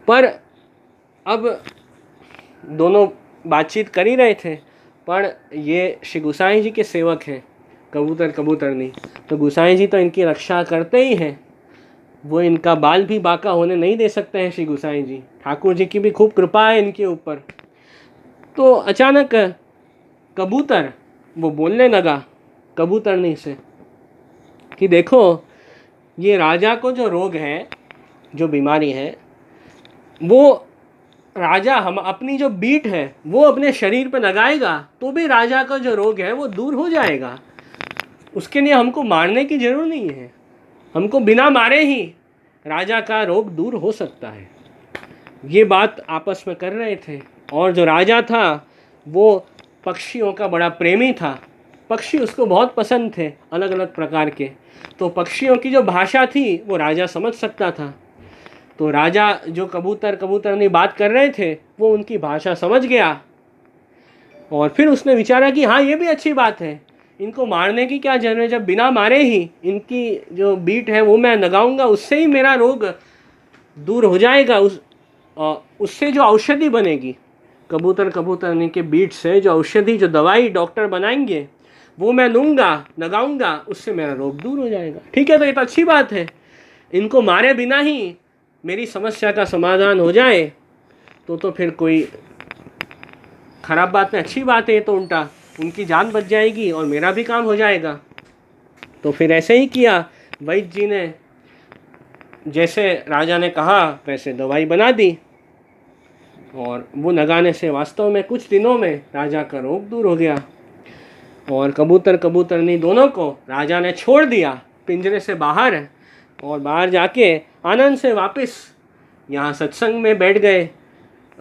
पर अब दोनों बातचीत कर ही रहे थे, पर ये श्री गोसाई जी के सेवक हैं कबूतर कबूतरनी, तो गोसाई जी तो इनकी रक्षा करते ही हैं, वो इनका बाल भी बांका होने नहीं दे सकते हैं श्री गोसाई जी। ठाकुर जी की भी खूब कृपा है इनके ऊपर। तो अचानक कबूतर वो बोलने लगा कबूतरनी से कि देखो, ये राजा को जो रोग है, जो बीमारी है, वो राजा हम अपनी जो बीट है वो अपने शरीर पर लगाएगा तो भी राजा का जो रोग है वो दूर हो जाएगा। उसके लिए हमको मारने की जरूरत नहीं है, हमको बिना मारे ही राजा का रोग दूर हो सकता है। ये बात आपस में कर रहे थे। और जो राजा था वो पक्षियों का बड़ा प्रेमी था, पक्षी उसको बहुत पसंद थे अलग अलग प्रकार के, तो पक्षियों की जो भाषा थी वो राजा समझ सकता था। तो राजा जो कबूतर कबूतरनी बात कर रहे थे वो उनकी भाषा समझ गया, और फिर उसने विचारा कि हाँ, ये भी अच्छी बात है, इनको मारने की क्या जरूरत है, जब बिना मारे ही इनकी जो बीट है वो मैं लगाऊंगा, उससे ही मेरा रोग दूर हो जाएगा। उससे जो औषधि बनेगी, कबूतर कबूतरनी के बीट से जो औषधि, जो दवाई डॉक्टर बनाएंगे वो मैं लूँगा, लगाऊंगा, उससे मेरा रोग दूर हो जाएगा। ठीक है, तो ये तो अच्छी बात है, इनको मारे बिना ही मेरी समस्या का समाधान हो जाए तो फिर कोई खराब बात नहीं, अच्छी बात है। ये तो उल्टा उनकी जान बच जाएगी और मेरा भी काम हो जाएगा। तो फिर ऐसे ही किया, वैद्य जी ने जैसे राजा ने कहा वैसे दवाई बना दी, और वो लगाने से वास्तव में कुछ दिनों में राजा का रोग दूर हो गया। और कबूतर कबूतरनी दोनों को राजा ने छोड़ दिया पिंजरे से बाहर, और बाहर जाके आनंद से वापस यहाँ सत्संग में बैठ गए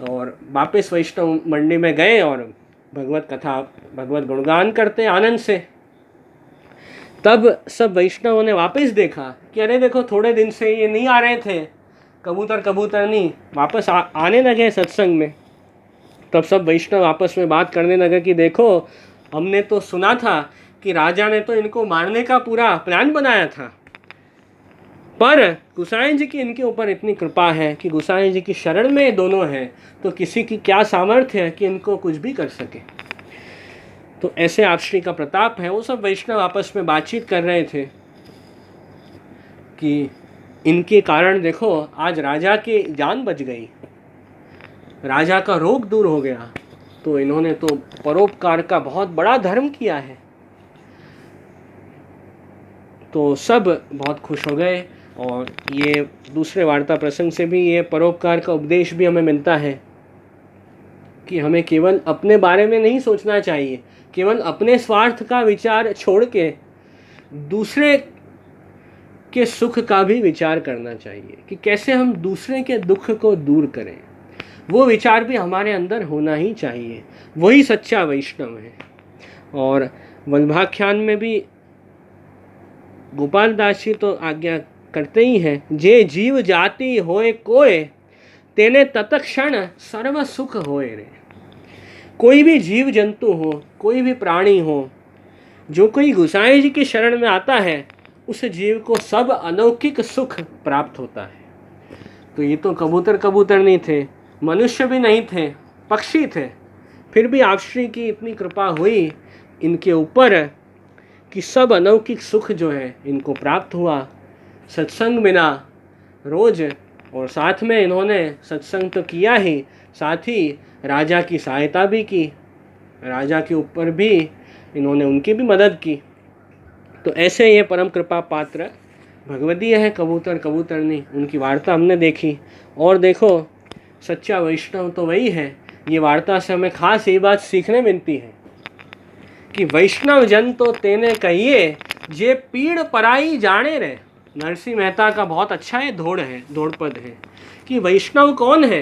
और वापस वैष्णव मंडी में गए और भगवत कथा भगवत गुणगान करते आनंद से। तब सब वैष्णवों ने वापस देखा कि अरे देखो, थोड़े दिन से ये नहीं आ रहे थे, कबूतर कबूतरनी वापस आने लगे सत्संग में। तब सब वैष्णव आपस में बात करने लगे कि देखो, हमने तो सुना था कि राजा ने तो इनको मारने का पूरा प्लान बनाया था, पर गोसाई जी की इनके ऊपर इतनी कृपा है कि गोसाई जी की शरण में दोनों हैं, तो किसी की क्या सामर्थ्य है कि इनको कुछ भी कर सके। तो ऐसे आप श्री का प्रताप है। वो सब वैष्णव आपस में बातचीत कर रहे थे कि इनके कारण देखो आज राजा की जान बच गई, राजा का रोग दूर हो गया, तो इन्होंने तो परोपकार का बहुत बड़ा धर्म किया है। तो सब बहुत खुश हो गए। और ये दूसरे वार्ता प्रसंग से भी ये परोपकार का उपदेश भी हमें मिलता है कि हमें केवल अपने बारे में नहीं सोचना चाहिए, केवल अपने स्वार्थ का विचार छोड़ के दूसरे के सुख का भी विचार करना चाहिए कि कैसे हम दूसरे के दुख को दूर करें। वो विचार भी हमारे अंदर होना ही चाहिए। वही सच्चा वैष्णव है। और वल्भाख्यान में भी गोपाल दास जी तो आज्ञा करते ही हैं, जे जीव जाति होए कोय तेने तत्क्षण सर्व सुख होए रे। कोई भी जीव जंतु हो, कोई भी प्राणी हो, जो कोई गोसाई जी की शरण में आता है, उस जीव को सब अलौकिक सुख प्राप्त होता है। तो ये तो कबूतर नहीं थे, मनुष्य भी नहीं थे, पक्षी थे, फिर भी आप श्री की इतनी कृपा हुई इनके ऊपर कि सब अलौकिक सुख जो है इनको प्राप्त हुआ सत्संग बिना रोज। और साथ में इन्होंने सत्संग तो किया ही, साथ ही राजा की सहायता भी की, राजा के ऊपर भी इन्होंने उनकी भी मदद की। तो ऐसे ये परम कृपा पात्र भगवदीय है कबूतरनी, उनकी वार्ता हमने देखी। और देखो सच्चा वैष्णव तो वही है। ये वार्ता से हमें खास ये बात सीखने मिलती है कि वैष्णव जन तो तेने कहिए जे पीड़ पराई जाने रे। नरसिंह मेहता का बहुत अच्छा ये धोड़ पद है कि वैष्णव कौन है,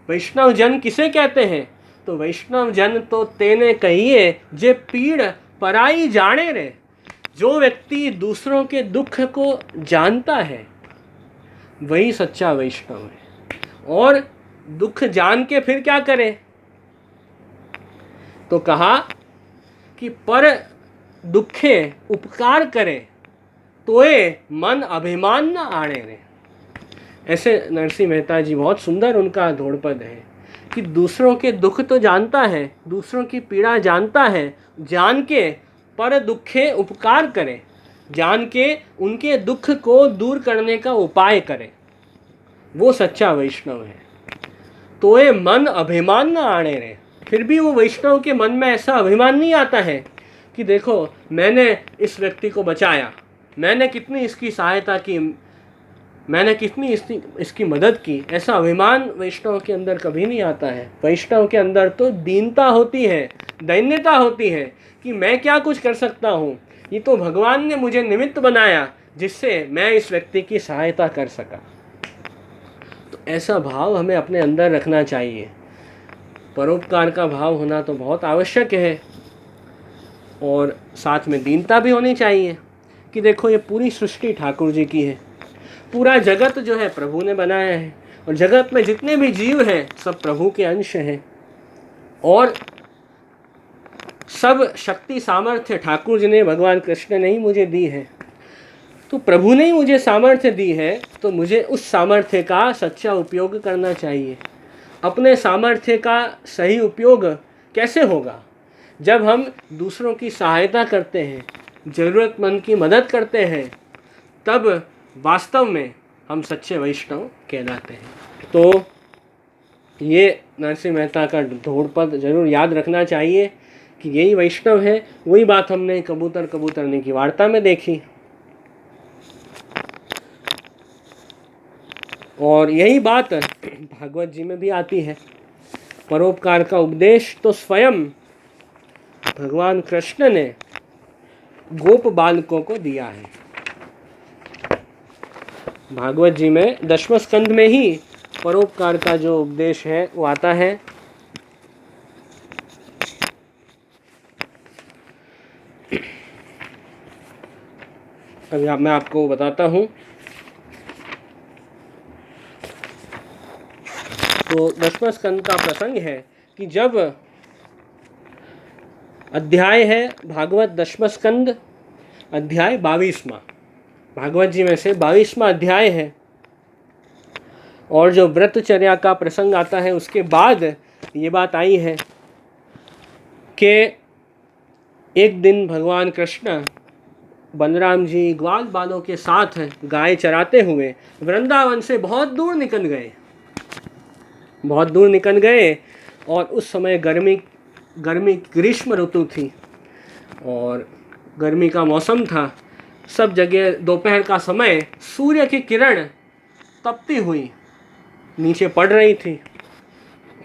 वैष्णव जन किसे कहते हैं। तो वैष्णव जन तो तेने कहिए जे पीड़ पराई जाने रे। जो व्यक्ति दूसरों के दुख को जानता है वही सच्चा वैष्णव है। और दुख जान के फिर क्या करे, तो कहा कि पर दुखे उपकार करे तोए मन अभिमान न आने रे। ऐसे नरसिंह मेहता जी, बहुत सुंदर उनका धोड़पद है कि दूसरों के दुख तो जानता है, दूसरों की पीड़ा जानता है, जान के पर दुखे उपकार करे, जान के उनके दुख को दूर करने का उपाय करे, वो सच्चा वैष्णव है। तो ये मन अभिमान न आने रे। फिर भी वो वैष्णव के मन में ऐसा अभिमान नहीं आता है कि देखो मैंने इस व्यक्ति को बचाया, मैंने कितनी इसकी सहायता की, मैंने कितनी इसकी मदद की। ऐसा अभिमान वैष्णव के अंदर कभी नहीं आता है। वैष्णव के अंदर तो दीनता होती है, दैन्यता होती है कि मैं क्या कुछ कर सकता हूँ, ये तो भगवान ने मुझे निमित्त बनाया जिससे मैं इस व्यक्ति की सहायता कर सका। तो ऐसा भाव हमें अपने अंदर रखना चाहिए। परोपकार का भाव होना तो बहुत आवश्यक है। और साथ में दीनता भी होनी चाहिए कि देखो ये पूरी सृष्टि ठाकुर जी की है, पूरा जगत जो है प्रभु ने बनाया है, और जगत में जितने भी जीव हैं सब प्रभु के अंश हैं, और सब शक्ति सामर्थ्य ठाकुर जी ने, भगवान कृष्ण ने ही मुझे दी है। तो प्रभु ने ही मुझे सामर्थ्य दी है, तो मुझे उस सामर्थ्य का सच्चा उपयोग करना चाहिए। अपने सामर्थ्य का सही उपयोग कैसे होगा? जब हम दूसरों की सहायता करते हैं, ज़रूरतमंद की मदद करते हैं, तब वास्तव में हम सच्चे वैष्णव कहलाते हैं। तो ये नरसिंह मेहता का धोड़पद जरूर याद रखना चाहिए कि यही वैष्णव है। वही बात हमने कबूतरनी की वार्ता में देखी, और यही बात भागवत जी में भी आती है। परोपकार का उपदेश तो स्वयं भगवान कृष्ण ने गोप बालकों को दिया है। भागवत जी में 10वें स्कंद में ही परोपकार का जो उपदेश है वो आता है। अभी मैं आपको बताता हूँ। तो 10वें स्कंद का प्रसंग है कि जब अध्याय है भागवत 10वां स्कंद, अध्याय 22वां, भागवत जी में से 22वां अध्याय है। और जो व्रतचर्या का प्रसंग आता है उसके बाद ये बात आई है कि एक दिन भगवान कृष्ण बलराम जी ग्वाल बालों के साथ गाय चराते हुए वृंदावन से बहुत दूर निकल गए, और उस समय गर्मी ग्रीष्म ऋतु थी और गर्मी का मौसम था। सब जगह दोपहर का समय सूर्य की किरण तपती हुई नीचे पड़ रही थी,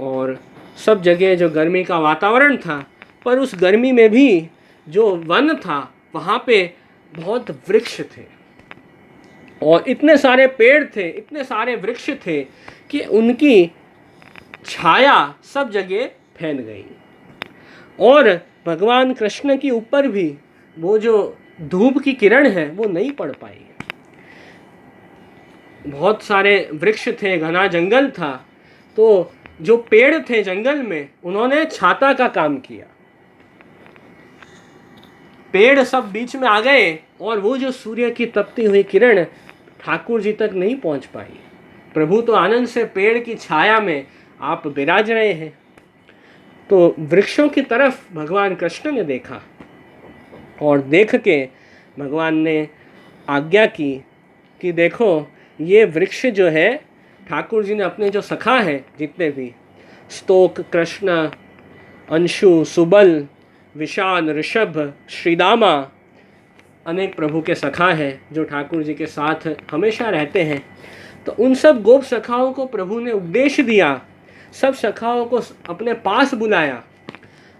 और सब जगह जो गर्मी का वातावरण था, पर उस गर्मी में भी जो वन था वहाँ पे बहुत वृक्ष थे, और इतने सारे पेड़ थे, इतने सारे वृक्ष थे कि उनकी छाया सब जगह फैल गई। और भगवान कृष्ण के ऊपर भी वो जो धूप की किरण है वो नहीं पड़ पाई। बहुत सारे वृक्ष थे, घना जंगल था, तो जो पेड़ थे जंगल में उन्होंने छाता का काम किया। पेड़ सब बीच में आ गए और वो जो सूर्य की तपती हुई किरण ठाकुर जी तक नहीं पहुंच पाई। प्रभु तो आनंद से पेड़ की छाया में आप विराज रहे हैं। तो वृक्षों की तरफ भगवान कृष्ण ने देखा और देख के भगवान ने आज्ञा की कि देखो ये वृक्ष जो है, ठाकुर जी ने अपने जो सखा हैं जितने भी, स्तोक, कृष्ण, अंशु, सुबल, विशाल, ऋषभ, श्रीदामा, अनेक प्रभु के सखा हैं जो ठाकुर जी के साथ हमेशा रहते हैं। तो उन सब गोप सखाओं को प्रभु ने उपदेश दिया, सब सखाओं को अपने पास बुलाया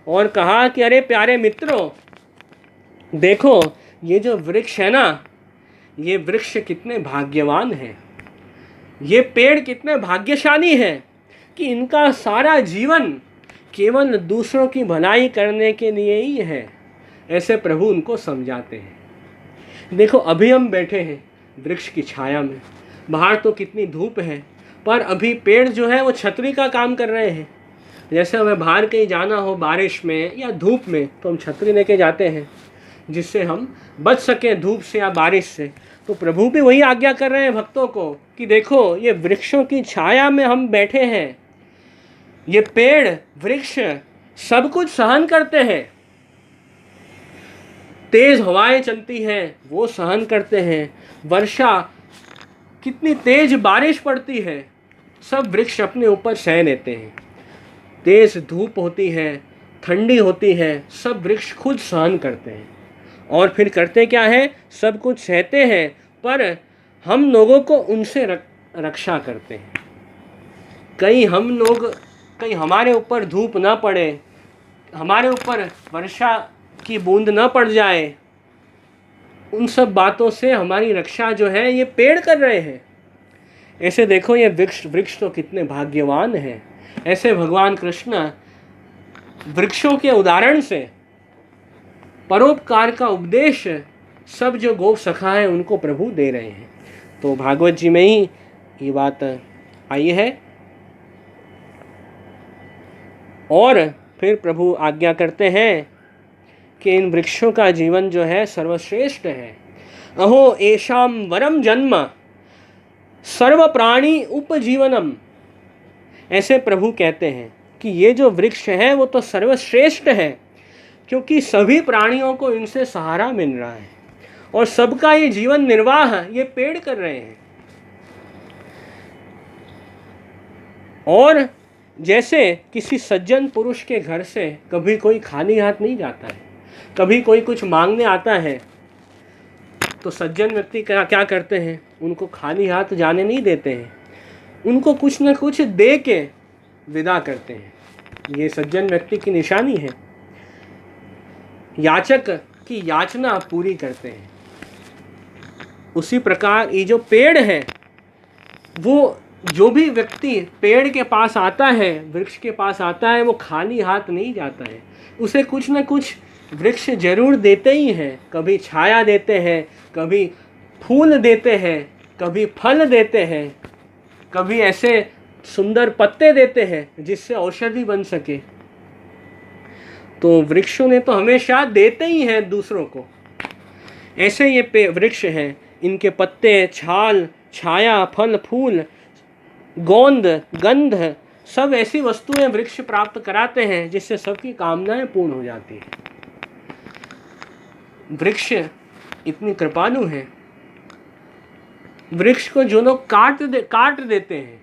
और कहा कि अरे प्यारे मित्रों, देखो ये जो वृक्ष है ना, ये वृक्ष कितने भाग्यवान हैं, ये पेड़ कितने भाग्यशाली हैं कि इनका सारा जीवन केवल दूसरों की भलाई करने के लिए ही है। ऐसे प्रभु उनको समझाते हैं। देखो अभी हम बैठे हैं वृक्ष की छाया में, बाहर तो कितनी धूप है, पर अभी पेड़ जो है वो छतरी का काम कर रहे हैं। जैसे हमें बाहर कहीं जाना हो बारिश में या धूप में तो हम छतरी लेके जाते हैं जिससे हम बच सकें धूप से या बारिश से। तो प्रभु भी वही आज्ञा कर रहे हैं भक्तों को कि देखो ये वृक्षों की छाया में हम बैठे हैं, ये पेड़ वृक्ष सब कुछ सहन करते हैं, तेज हवाएं चलती हैं वो सहन करते हैं, वर्षा कितनी तेज बारिश पड़ती है सब वृक्ष अपने ऊपर सह लेते हैं, तेज धूप होती है, ठंडी होती है, सब वृक्ष खुद सहन करते हैं। और फिर करते क्या है, सब कुछ सहते हैं पर हम लोगों को उनसे रक्षा करते हैं। कहीं हमारे ऊपर धूप ना पड़े, हमारे ऊपर वर्षा की बूंद ना पड़ जाए, उन सब बातों से हमारी रक्षा जो है ये पेड़ कर रहे हैं। ऐसे देखो ये वृक्ष तो कितने भाग्यवान हैं। ऐसे भगवान कृष्ण वृक्षों के उदाहरण से परोपकार का उपदेश सब जो गोप सखा है उनको प्रभु दे रहे हैं। तो भागवत जी में ही ये बात आई है। और फिर प्रभु आज्ञा करते हैं कि इन वृक्षों का जीवन जो है सर्वश्रेष्ठ है। अहो एषाम वरम जन्म सर्व प्राणी उपजीवनम। ऐसे प्रभु कहते हैं कि ये जो वृक्ष है वो तो सर्वश्रेष्ठ है क्योंकि सभी प्राणियों को इनसे सहारा मिल रहा है और सबका ये जीवन निर्वाह ये पेड़ कर रहे हैं। और जैसे किसी सज्जन पुरुष के घर से कभी कोई खाली हाथ नहीं जाता है, कभी कोई कुछ मांगने आता है तो सज्जन व्यक्ति क्या करते हैं, उनको खाली हाथ जाने नहीं देते हैं, उनको कुछ न कुछ दे के विदा करते हैं। ये सज्जन व्यक्ति की निशानी है। याचक की याचना पूरी करते हैं। उसी प्रकार ये जो पेड़ है, वो जो भी व्यक्ति पेड़ के पास आता है, वृक्ष के पास आता है, वो खाली हाथ नहीं जाता है, उसे कुछ न कुछ वृक्ष जरूर देते ही हैं। कभी छाया देते हैं, कभी फूल देते हैं, कभी फल देते हैं, कभी ऐसे सुंदर पत्ते देते हैं जिससे औषधि बन सके। तो वृक्षों ने तो हमेशा देते ही हैं दूसरों को। ऐसे ये वृक्ष हैं, इनके पत्ते, छाल, छाया, फल, फूल, गोंद, गंध, सब ऐसी वस्तुएं वृक्ष प्राप्त कराते हैं जिससे सबकी कामनाएं पूर्ण हो जाती हैं। वृक्ष इतनी कृपालु हैं, वृक्ष को जो लोग काट देते हैं,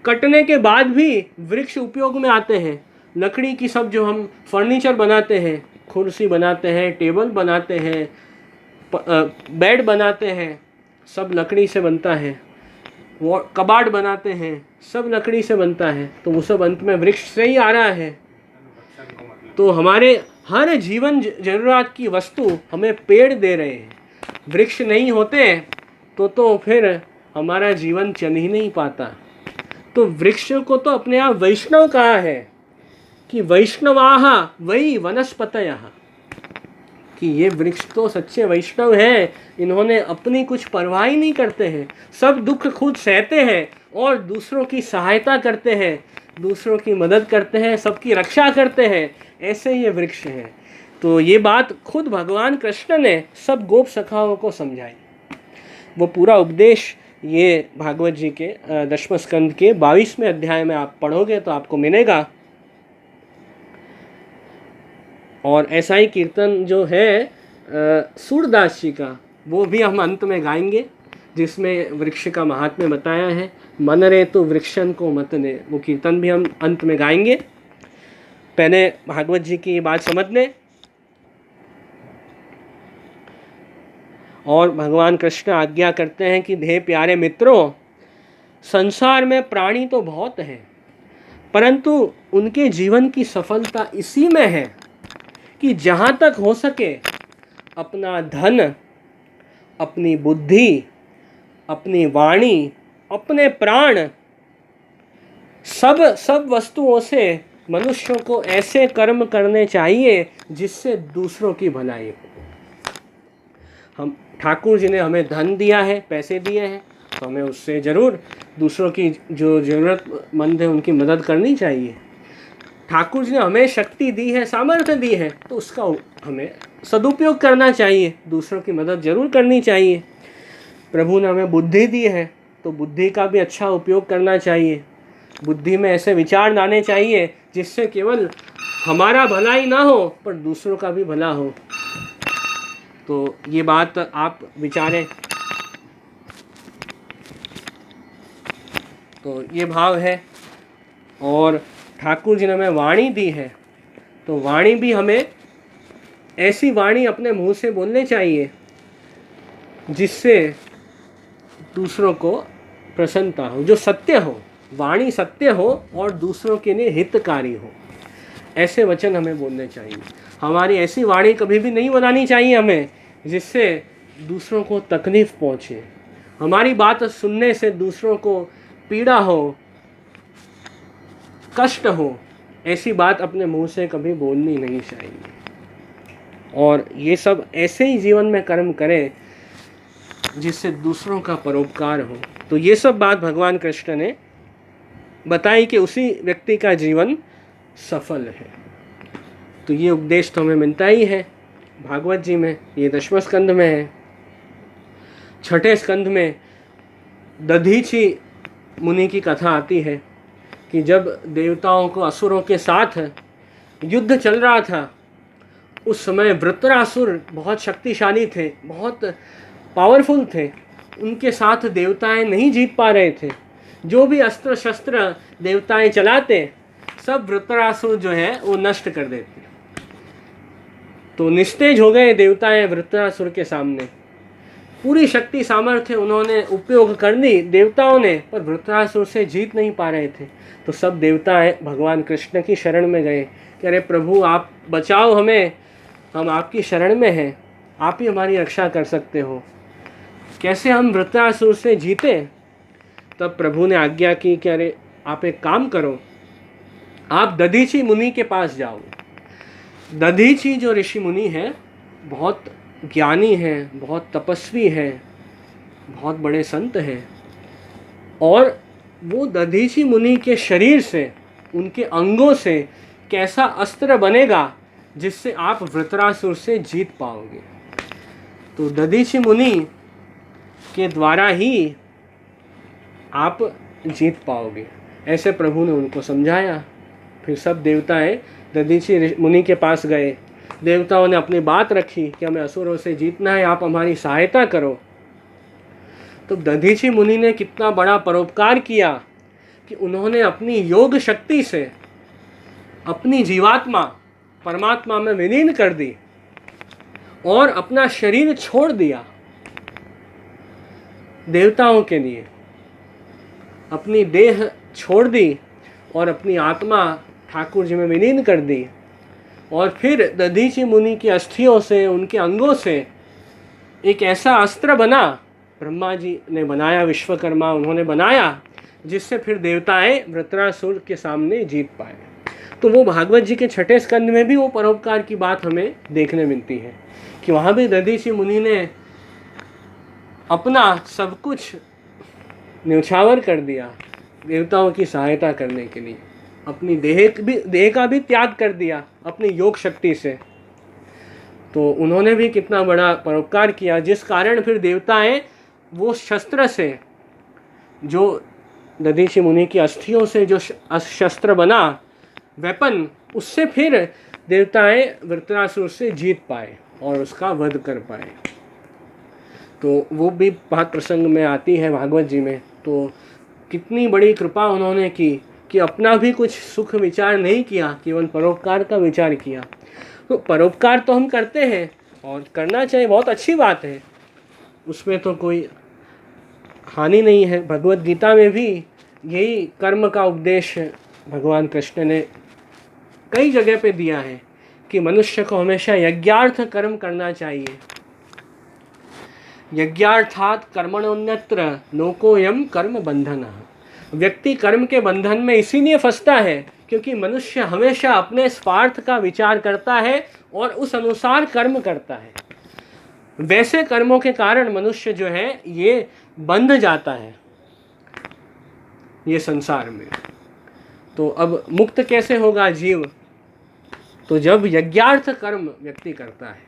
कटने के बाद भी वृक्ष उपयोग में आते हैं। लकड़ी की सब जो हम फर्नीचर बनाते हैं, कुर्सी बनाते हैं, टेबल बनाते हैं, बेड बनाते हैं, सब लकड़ी से बनता है। वो कबाड़ बनाते हैं, सब लकड़ी से बनता है। तो वो सब अंत में वृक्ष से ही आ रहा है। तो हमारे हर जीवन जरूरत की वस्तु हमें पेड़ दे रहे हैं। वृक्ष नहीं होते तो फिर हमारा जीवन चल ही नहीं पाता। तो वृक्ष को तो अपने आप वैष्णव कहा है कि वैष्णवाः वै वनस्पतयः, कि ये वृक्ष तो सच्चे वैष्णव हैं, इन्होंने अपनी कुछ परवाह ही नहीं करते हैं, सब दुख खुद सहते हैं और दूसरों की सहायता करते हैं, दूसरों की मदद करते हैं, सबकी रक्षा करते हैं, ऐसे ये वृक्ष हैं। तो ये बात खुद भगवान कृष्ण ने सब गोप सखाओं को समझाई। वो पूरा उपदेश ये भागवत जी के 10वें स्कंद के 22वें अध्याय में आप पढ़ोगे तो आपको मिलेगा। और ऐसा ही कीर्तन जो है सूरदास जी का, वो भी हम अंत में गाएंगे, जिसमें वृक्ष का महात्म्य बताया है। मन रे तो वृक्षन को मत ने, वो कीर्तन भी हम अंत में गाएंगे। पहले भागवत जी की ये बात समझ लें। और भगवान कृष्ण आज्ञा करते हैं कि हे प्यारे मित्रों, संसार में प्राणी तो बहुत हैं, परंतु उनके जीवन की सफलता इसी में है कि जहाँ तक हो सके अपना धन, अपनी बुद्धि, अपनी वाणी, अपने प्राण, सब वस्तुओं से मनुष्यों को ऐसे कर्म करने चाहिए जिससे दूसरों की भलाई हो। हम ठाकुर जी ने हमें धन दिया है, पैसे दिए हैं, तो हमें उससे ज़रूर दूसरों की जो ज़रूरतमंद है उनकी मदद करनी चाहिए। ठाकुर जी ने हमें शक्ति दी है, सामर्थ्य दी है, तो उसका हमें सदुपयोग करना चाहिए, दूसरों की मदद जरूर करनी चाहिए। प्रभु ने हमें बुद्धि दी है, तो बुद्धि का भी अच्छा उपयोग करना चाहिए। बुद्धि में ऐसे विचार लाने चाहिए जिससे केवल हमारा भला ही ना हो पर दूसरों का भी भला हो। तो ये बात आप विचारें। तो ये भाव है। और ठाकुर जी ने हमें वाणी दी है, तो वाणी भी हमें ऐसी वाणी अपने मुंह से बोलने चाहिए जिससे दूसरों को प्रसन्नता हो, जो सत्य हो, वाणी सत्य हो और दूसरों के लिए हितकारी हो, ऐसे वचन हमें बोलने चाहिए। हमारी ऐसी वाणी कभी भी नहीं बनानी चाहिए हमें जिससे दूसरों को तकलीफ पहुँचे, हमारी बात सुनने से दूसरों को पीड़ा हो, कष्ट हो, ऐसी बात अपने मुंह से कभी बोलनी नहीं चाहिए। और ये सब ऐसे ही जीवन में कर्म करें जिससे दूसरों का परोपकार हो। तो ये सब बात भगवान कृष्ण ने बताई कि उसी व्यक्ति का जीवन सफल है। तो ये उपदेश तो हमें मिलता ही है भागवत जी में, ये 10वें स्कंद में है। 6ठे स्कंद में दधीची मुनि की कथा आती है कि जब देवताओं को असुरों के साथ युद्ध चल रहा था, उस समय वृत्रासुर बहुत शक्तिशाली थे, बहुत पावरफुल थे, उनके साथ देवताएं नहीं जीत पा रहे थे। जो भी अस्त्र शस्त्र देवताएं चलाते सब वृत्रासुर जो है वो नष्ट कर देते। तो निस्तेज हो गए देवताएं वृत्रासुर के सामने, पूरी शक्ति सामर्थ्य उन्होंने उपयोग कर ली देवताओं ने, पर वृत्रासुर से जीत नहीं पा रहे थे। तो सब देवताएं भगवान कृष्ण की शरण में गए कि अरे प्रभु आप बचाओ हमें, हम आपकी शरण में हैं, आप ही हमारी रक्षा कर सकते हो, कैसे हम वृत्रासुर से जीते। तब प्रभु ने आज्ञा की कि अरे आप एक काम करो, आप दधीची मुनि के पास जाओ। दधीची जो ऋषि मुनि है बहुत ज्ञानी हैं, बहुत तपस्वी हैं, बहुत बड़े संत हैं, और वो दधीची मुनि के शरीर से, उनके अंगों से कैसा अस्त्र बनेगा जिससे आप वृत्रासुर से जीत पाओगे। तो दधीची मुनि के द्वारा ही आप जीत पाओगे, ऐसे प्रभु ने उनको समझाया। फिर सब देवताएं दधीची मुनि के पास गए, देवताओं ने अपनी बात रखी कि हमें असुरों से जीतना है, आप हमारी सहायता करो। तो दधीची मुनि ने कितना बड़ा परोपकार किया कि उन्होंने अपनी योग शक्ति से अपनी जीवात्मा परमात्मा में विलीन कर दी और अपना शरीर छोड़ दिया देवताओं के लिए, अपनी देह छोड़ दी और अपनी आत्मा ठाकुर जी में विलीन कर दी। और फिर दधीची मुनि की अस्थियों से, उनके अंगों से एक ऐसा अस्त्र बना ब्रह्मा जी ने बनाया, विश्वकर्मा उन्होंने बनाया, जिससे फिर देवताएं वृत्रासुर के सामने जीत पाए। तो वो भागवत जी के छठे स्कंद में भी वो परोपकार की बात हमें देखने मिलती है कि वहाँ भी दधीचि मुनि ने अपना सब कुछ न्यौछावर कर दिया देवताओं की सहायता करने के लिए, अपनी देह का भी त्याग कर दिया अपनी योग शक्ति से। तो उन्होंने भी कितना बड़ा परोपकार किया, जिस कारण फिर देवताएं वो शस्त्र से, जो दधीचि मुनि की अस्थियों से जो शस्त्र बना, वेपन, उससे फिर देवताएं वृत्रासुर से जीत पाए और उसका वध कर पाए। तो वो भी बात प्रसंग में आती है भागवत जी में। तो कितनी बड़ी कृपा उन्होंने की कि अपना भी कुछ सुख विचार नहीं किया, केवल परोपकार का विचार किया। तो परोपकार तो हम करते हैं और करना चाहिए, बहुत अच्छी बात है, उसमें तो कोई हानि नहीं है। भगवत गीता में भी यही कर्म का उपदेश भगवान कृष्ण ने कई जगह पे दिया है कि मनुष्य को हमेशा यज्ञार्थ कर्म करना चाहिए। यज्ञार्थात कर्मणोन्यत्र लोकोयम कर्म बंधनः। व्यक्ति कर्म के बंधन में इसीलिए फंसता है क्योंकि मनुष्य हमेशा अपने स्वार्थ का विचार करता है और उस अनुसार कर्म करता है। वैसे कर्मों के कारण मनुष्य जो है ये बंध जाता है ये संसार में। तो अब मुक्त कैसे होगा जीव? तो जब यज्ञार्थ कर्म व्यक्ति करता है,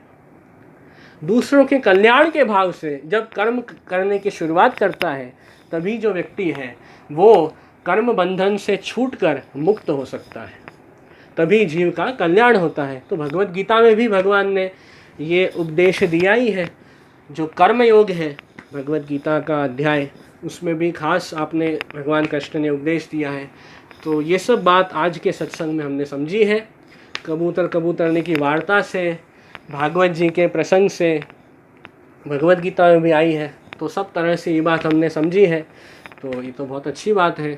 दूसरों के कल्याण के भाव से जब कर्म करने की शुरुआत करता है, तभी जो व्यक्ति है वो कर्म बंधन से छूटकर मुक्त हो सकता है, तभी जीव का कल्याण होता है। तो भगवत गीता में भी भगवान ने ये उपदेश दिया ही है। जो कर्म योग है भगवत गीता का अध्याय, उसमें भी खास आपने भगवान कृष्ण ने उपदेश दिया है। तो ये सब बात आज के सत्संग में हमने समझी है, कबूतर कबूतरने की वार्ता से, भागवत जी के प्रसंग से, भगवत गीता में भी आई है। तो सब तरह से ये बात हमने समझी है, तो ये तो बहुत अच्छी बात है।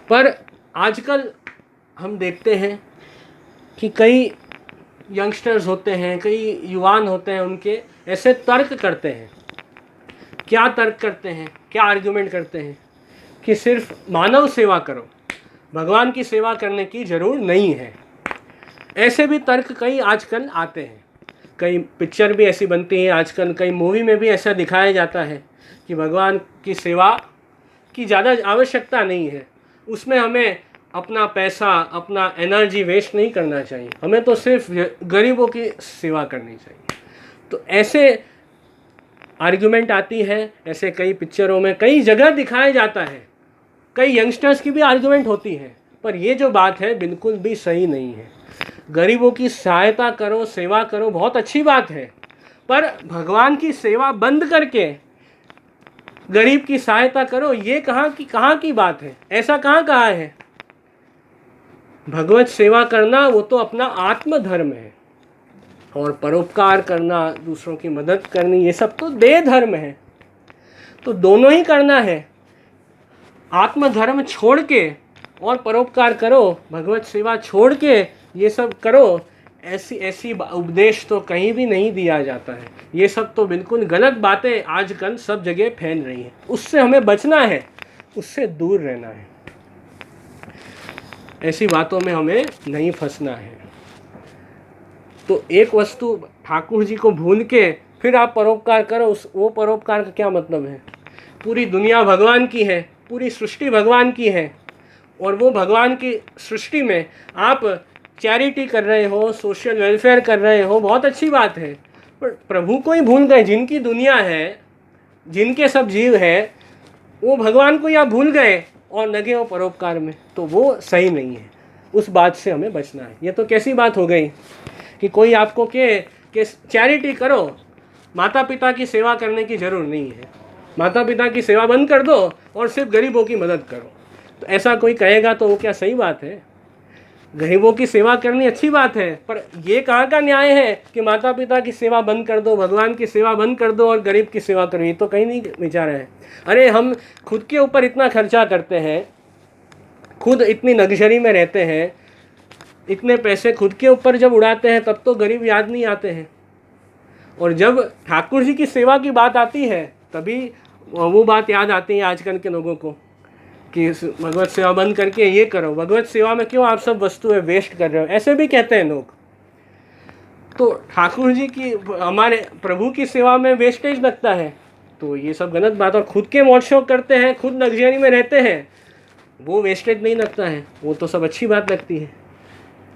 पर आजकल हम देखते हैं कि कई यंगस्टर्स होते हैं, कई युवान होते हैं, उनके ऐसे तर्क करते हैं। क्या तर्क करते हैं, क्या आर्गुमेंट करते हैं कि सिर्फ मानव सेवा करो, भगवान की सेवा करने की जरूर नहीं है। ऐसे भी तर्क कई आजकल आते हैं, कई पिक्चर भी ऐसी बनती है आजकल, कई मूवी में भी ऐसा दिखाया जाता है कि भगवान की सेवा की ज़्यादा आवश्यकता नहीं है, उसमें हमें अपना पैसा, अपना एनर्जी वेस्ट नहीं करना चाहिए, हमें तो सिर्फ गरीबों की सेवा करनी चाहिए। तो ऐसे आर्गुमेंट आती है, ऐसे कई पिक्चरों में कई जगह दिखाया जाता है, कई यंगस्टर्स की भी आर्गुमेंट होती है। पर ये जो बात है बिल्कुल भी सही नहीं है। गरीबों की सहायता करो, सेवा करो, बहुत अच्छी बात है, पर भगवान की सेवा बंद करके गरीब की सहायता करो, ये कहाँ की बात है? ऐसा कहाँ कहा है? भगवत सेवा करना वो तो अपना आत्मधर्म है, और परोपकार करना, दूसरों की मदद करनी, ये सब तो देह धर्म है। तो दोनों ही करना है। आत्मधर्म छोड़ के और परोपकार करो, भगवत सेवा छोड़ के ये सब करो, ऐसी उपदेश तो कहीं भी नहीं दिया जाता है। ये सब तो बिल्कुल गलत बातें आजकल सब जगह फैल रही हैं। उससे हमें बचना है, उससे दूर रहना है, ऐसी बातों में हमें नहीं फंसना है। तो एक वस्तु ठाकुर जी को भूल के फिर आप परोपकार करो, वो परोपकार का क्या मतलब है? पूरी दुनिया भगवान की है, पूरी सृष्टि भगवान की है, और वो भगवान की सृष्टि में आप चैरिटी कर रहे हो, सोशल वेलफेयर कर रहे हो, बहुत अच्छी बात है। पर प्रभु को ही भूल गए, जिनकी दुनिया है, जिनके सब जीव है, वो भगवान को ही आप भूल गए और लगे हो परोपकार में, तो वो सही नहीं है। उस बात से हमें बचना है। ये तो कैसी बात हो गई कि कोई आपको के चैरिटी करो, माता पिता की सेवा करने की जरूर नहीं है, माता पिता की सेवा बंद कर दो और सिर्फ गरीबों की मदद करो। तो ऐसा कोई कहेगा तो वो क्या सही बात है? गरीबों की सेवा करनी अच्छी बात है, पर ये कहाँ का न्याय है कि माता पिता की सेवा बंद कर दो, भगवान की सेवा बंद कर दो और गरीब की सेवा करो? ये तो कहीं नहीं विचार है। अरे हम खुद के ऊपर इतना खर्चा करते हैं, खुद इतनी लग्जरी में रहते हैं, इतने पैसे खुद के ऊपर जब उड़ाते हैं, तब तो गरीब याद नहीं आते हैं। और जब ठाकुर जी की सेवा की बात आती है तभी वो बात याद आती है आजकल के लोगों को कि भगवत सेवा बंद करके ये करो, भगवत सेवा में क्यों आप सब वस्तुएं वेस्ट कर रहे हो, ऐसे भी कहते हैं लोग। तो ठाकुर जी की, हमारे प्रभु की सेवा में वेस्टेज लगता है, तो ये सब गलत बात। और खुद के मौज शौक करते हैं, खुद लग्जरी में रहते हैं, वो वेस्टेज नहीं लगता है, वो तो सब अच्छी बात लगती है।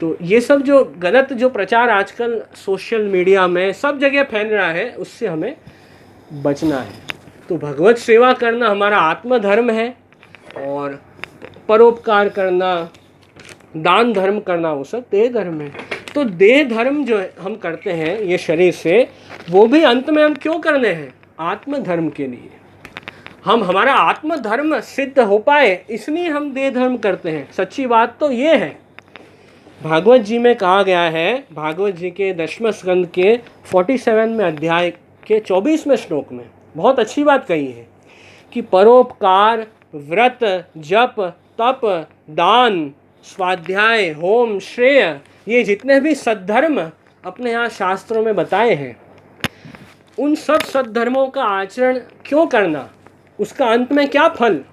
तो ये सब जो गलत जो प्रचार आजकल सोशल मीडिया में सब जगह फैल रहा है, उससे हमें बचना है। तो भगवत सेवा करना हमारा आत्मधर्म है, और परोपकार करना, दान धर्म करना, वो सब देह धर्म है। तो देह धर्म जो हम करते हैं ये शरीर से, वो भी अंत में हम क्यों करने हैं? आत्मधर्म के लिए। हम, हमारा आत्मधर्म सिद्ध हो पाए इसलिए हम देह धर्म करते हैं। सच्ची बात तो ये है, भागवत जी में कहा गया है, भागवत जी के 10वें स्कंद के 47वें अध्याय के 24वें श्लोक में बहुत अच्छी बात कही है कि परोपकार, व्रत, जप, तप, दान, स्वाध्याय, होम, श्रेय, ये जितने भी सद्धर्म अपने यहाँ शास्त्रों में बताए हैं, उन सब सद्धर्मों का आचरण क्यों करना, उसका अंत में क्या फल,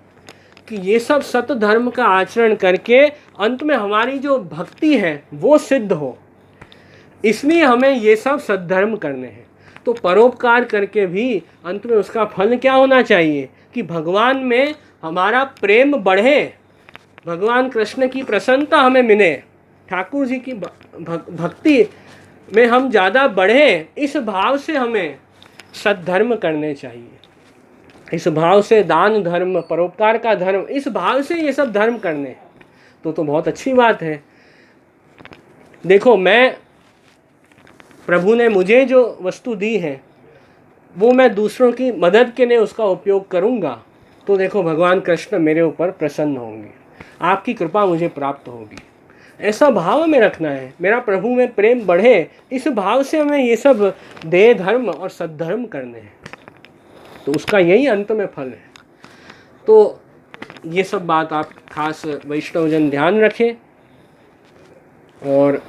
कि ये सब सत धर्म का आचरण करके अंत में हमारी जो भक्ति है वो सिद्ध हो, इसलिए हमें ये सब सद्धर्म करने हैं। तो परोपकार करके भी अंत में उसका फल क्या होना चाहिए कि भगवान में हमारा प्रेम बढ़े, भगवान कृष्ण की प्रसन्नता हमें मिले, ठाकुर जी की भक्ति में हम ज़्यादा बढ़े, इस भाव से हमें सद्धर्म करने चाहिए। इस भाव से दान धर्म, परोपकार का धर्म, इस भाव से ये सब धर्म करने, तो बहुत अच्छी बात है। देखो, मैं, प्रभु ने मुझे जो वस्तु दी है वो मैं दूसरों की मदद के लिए उसका उपयोग करूँगा, तो देखो भगवान कृष्ण मेरे ऊपर प्रसन्न होंगे, आपकी कृपा मुझे प्राप्त होगी। ऐसा भाव हमें रखना है, मेरा प्रभु में प्रेम बढ़े, इस भाव से हमें ये सब देह धर्म और सद्धर्म करने हैं, तो उसका यही अंत में फल है। तो ये सब बात आप खास वैष्णवजन ध्यान रखें, और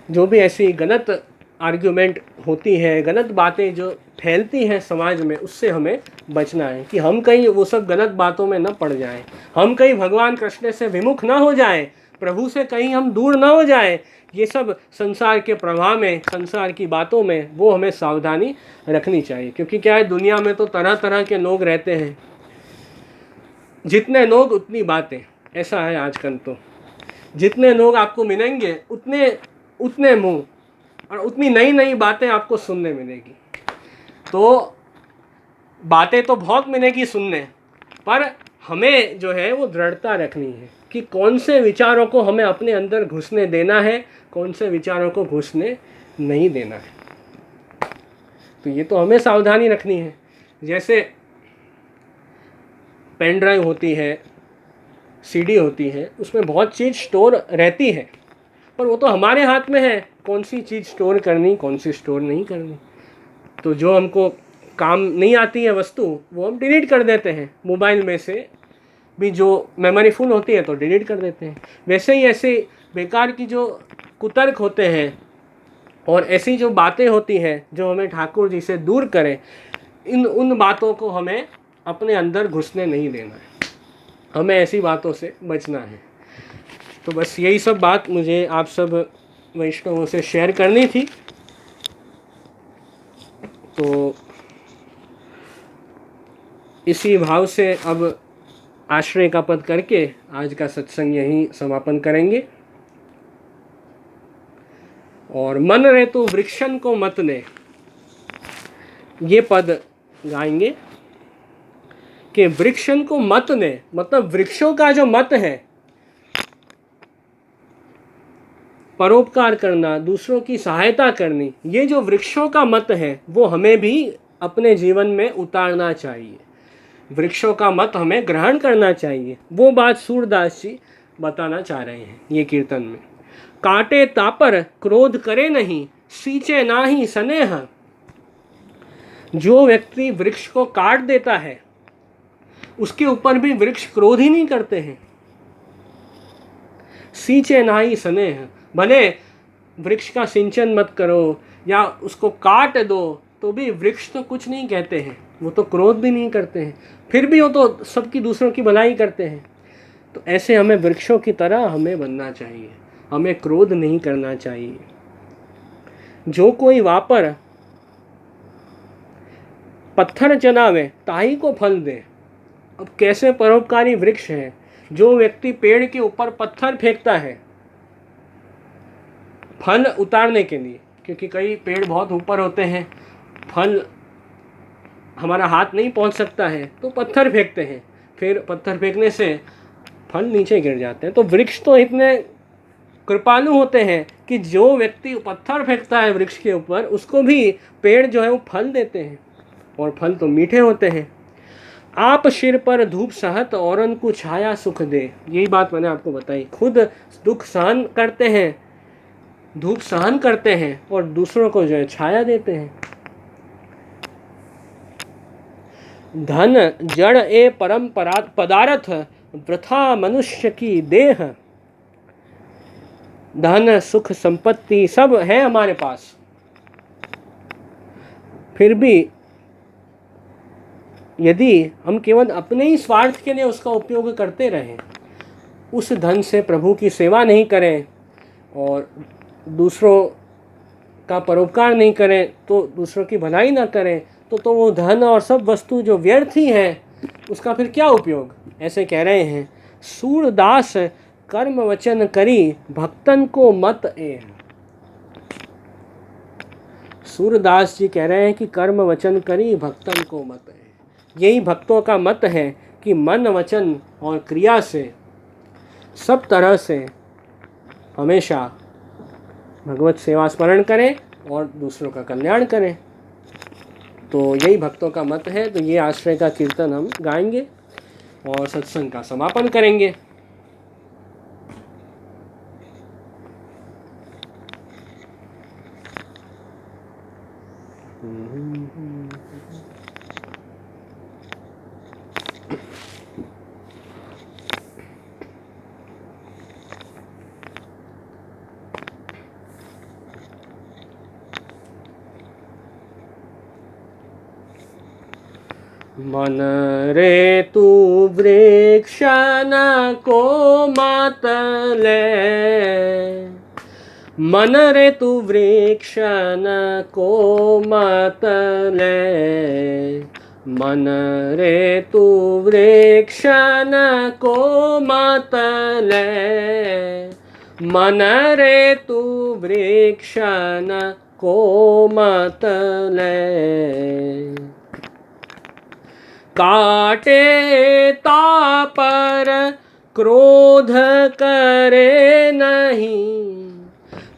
जो भी ऐसी गलत आर्ग्यूमेंट होती है, गलत बातें जो फैलती हैं समाज में, उससे हमें बचना है कि हम कहीं वो सब गलत बातों में न पड़ जाएं, हम कहीं भगवान कृष्ण से विमुख ना हो जाएं, प्रभु से कहीं हम दूर ना हो जाएं। ये सब संसार के प्रवाह में, संसार की बातों में, वो हमें सावधानी रखनी चाहिए। क्योंकि क्या है, दुनिया में तो तरह तरह के लोग रहते हैं, जितने लोग उतनी बातें, ऐसा है आजकल। तो जितने लोग आपको मिलेंगे उतने मुंह और उतनी नई नई बातें आपको सुनने मिलेगी। तो बातें तो बहुत मिलेगी सुनने, पर हमें जो है वो दृढ़ता रखनी है कि कौन से विचारों को हमें अपने अंदर घुसने देना है, कौन से विचारों को घुसने नहीं देना है। तो ये तो हमें सावधानी रखनी है। जैसे पेन ड्राइव होती है, सीडी होती है, उसमें बहुत चीज़ स्टोर रहती है, पर वो तो हमारे हाथ में है कौन सी चीज़ स्टोर करनी, कौन सी स्टोर नहीं करनी। तो जो हमको काम नहीं आती है वस्तु, वो हम डिलीट कर देते हैं। मोबाइल में से भी जो मेमोरी फुल होती है तो डिलीट कर देते हैं। वैसे ही ऐसे बेकार की जो कुतर्क होते हैं और ऐसी जो बातें होती हैं जो हमें ठाकुर जी से दूर करें, उन बातों को हमें अपने अंदर घुसने नहीं देना है, हमें ऐसी बातों से बचना है। तो बस यही सब बात मुझे आप सब वैष्णवों से शेयर करनी थी। तो इसी भाव से अब आश्रय का पद करके आज का सत्संग यहीं समापन करेंगे। और मन रहे तो वृक्षन को मत ले, ये पद गाएंगे कि वृक्षन को मत ले, मतलब वृक्षों का जो मत है, परोपकार करना, दूसरों की सहायता करनी, ये जो वृक्षों का मत है वो हमें भी अपने जीवन में उतारना चाहिए, वृक्षों का मत हमें ग्रहण करना चाहिए। वो बात सूरदास जी बताना चाह रहे हैं ये कीर्तन में। काटे तापर क्रोध करे नहीं, सींचे ना ही स्नेह। जो व्यक्ति वृक्ष को काट देता है उसके ऊपर भी वृक्ष क्रोध ही नहीं करते हैं। सींचे ना ही स्नेह, भले वृक्ष का सिंचन मत करो या उसको काट दो, तो भी वृक्ष तो कुछ नहीं कहते हैं, वो तो क्रोध भी नहीं करते हैं, फिर भी वो तो सबकी दूसरों की भलाई करते हैं। तो ऐसे हमें वृक्षों की तरह हमें बनना चाहिए, हमें क्रोध नहीं करना चाहिए। जो कोई वापर पत्थर चलावे ताही को फल दे। अब कैसे परोपकारी वृक्ष है, जो व्यक्ति पेड़ के ऊपर पत्थर फेंकता है फल उतारने के लिए, क्योंकि कई पेड़ बहुत ऊपर होते हैं, फल हमारा हाथ नहीं पहुंच सकता है, तो पत्थर फेंकते हैं, फिर पत्थर फेंकने से फल नीचे गिर जाते हैं। तो वृक्ष तो इतने कृपालु होते हैं कि जो व्यक्ति पत्थर फेंकता है वृक्ष के ऊपर, उसको भी पेड़ जो है वो फल देते हैं, और फल तो मीठे होते हैं। आप सिर पर धूप सहत औरन को छाया सुख दे। यही बात मैंने आपको बताई, खुद दुख सहन करते हैं, धूप सहन करते हैं, और दूसरों को जो है छाया देते हैं। धन जड़ ए परम पदार्थ वृथा मनुष्य की देह। धन सुख संपत्ति सब है हमारे पास, फिर भी यदि हम केवल अपने ही स्वार्थ के लिए उसका उपयोग करते रहें, उस धन से प्रभु की सेवा नहीं करें और दूसरों का परोपकार नहीं करें, तो दूसरों की भलाई ना करें, तो वो धन और सब वस्तु जो व्यर्थ ही है, उसका फिर क्या उपयोग। ऐसे कह रहे हैं, सूरदास कर्म वचन करी भक्तन को मत ए। सूरदास जी कह रहे हैं कि कर्म वचन करी भक्तन को मत ए। यही भक्तों का मत है कि मन वचन और क्रिया से सब तरह से हमेशा भगवत सेवा स्मरण करें और दूसरों का कल्याण करें। तो यही भक्तों का मत है। तो ये आश्रय का कीर्तन हम गाएंगे और सत्संग का समापन करेंगे। मन रे तू वृक्ष न को मत ले, मन रे तू वृक्ष न को मत ले, मन रे तू वृक्ष न को मत ले, मन रे तू वृक्ष न को मत ले। काटे तापर क्रोध करे नहीं,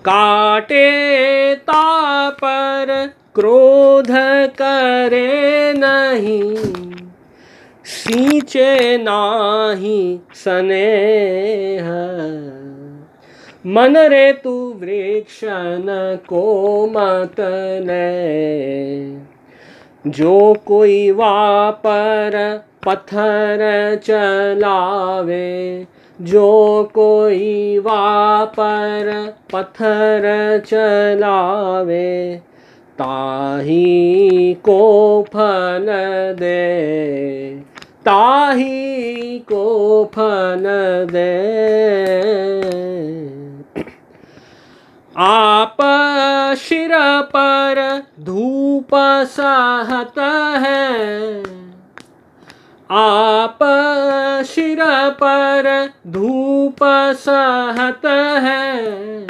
काटे तापर क्रोध करे नहीं, सींचे नाही स्नेह, मन रे तू वृक्ष न को मत ले। जो कोई वापर पत्थर चलावे, जो कोई वापर पत्थर चलावे, ताही को फल दे, ताही को फल दे। आप सिर पर धूप सहत है, आप सिर पर धूप सहत है,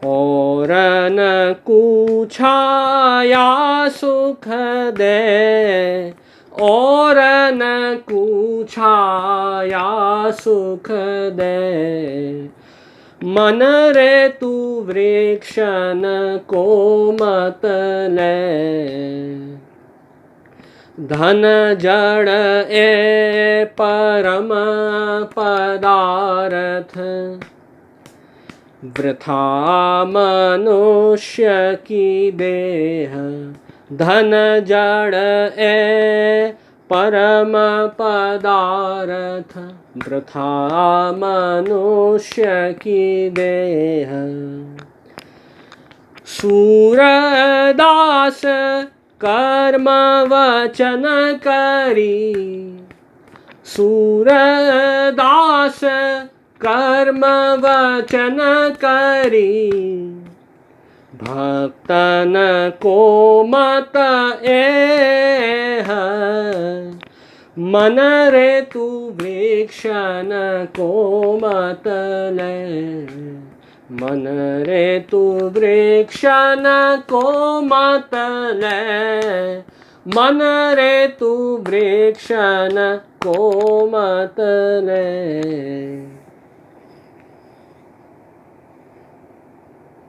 और न कुछाया सुख दे, और न कुछाया सुख दे। मन रे तू वृक्ष न को मत ले। धन जड़ ए परम पदार्थ, वृथा मनुष्य की देह। धन जड़ ए परम पदार्थ, वृथा मनुष्य की देह। सूरदास कर्म वचन करी, सूरदास कर्म वचन करी, भक्तन को मत एह, मन रे तू वृक्षन को मत ले, मन रे तू वृक्षन को मत ले, मन रे तू वृक्षन को मत ले।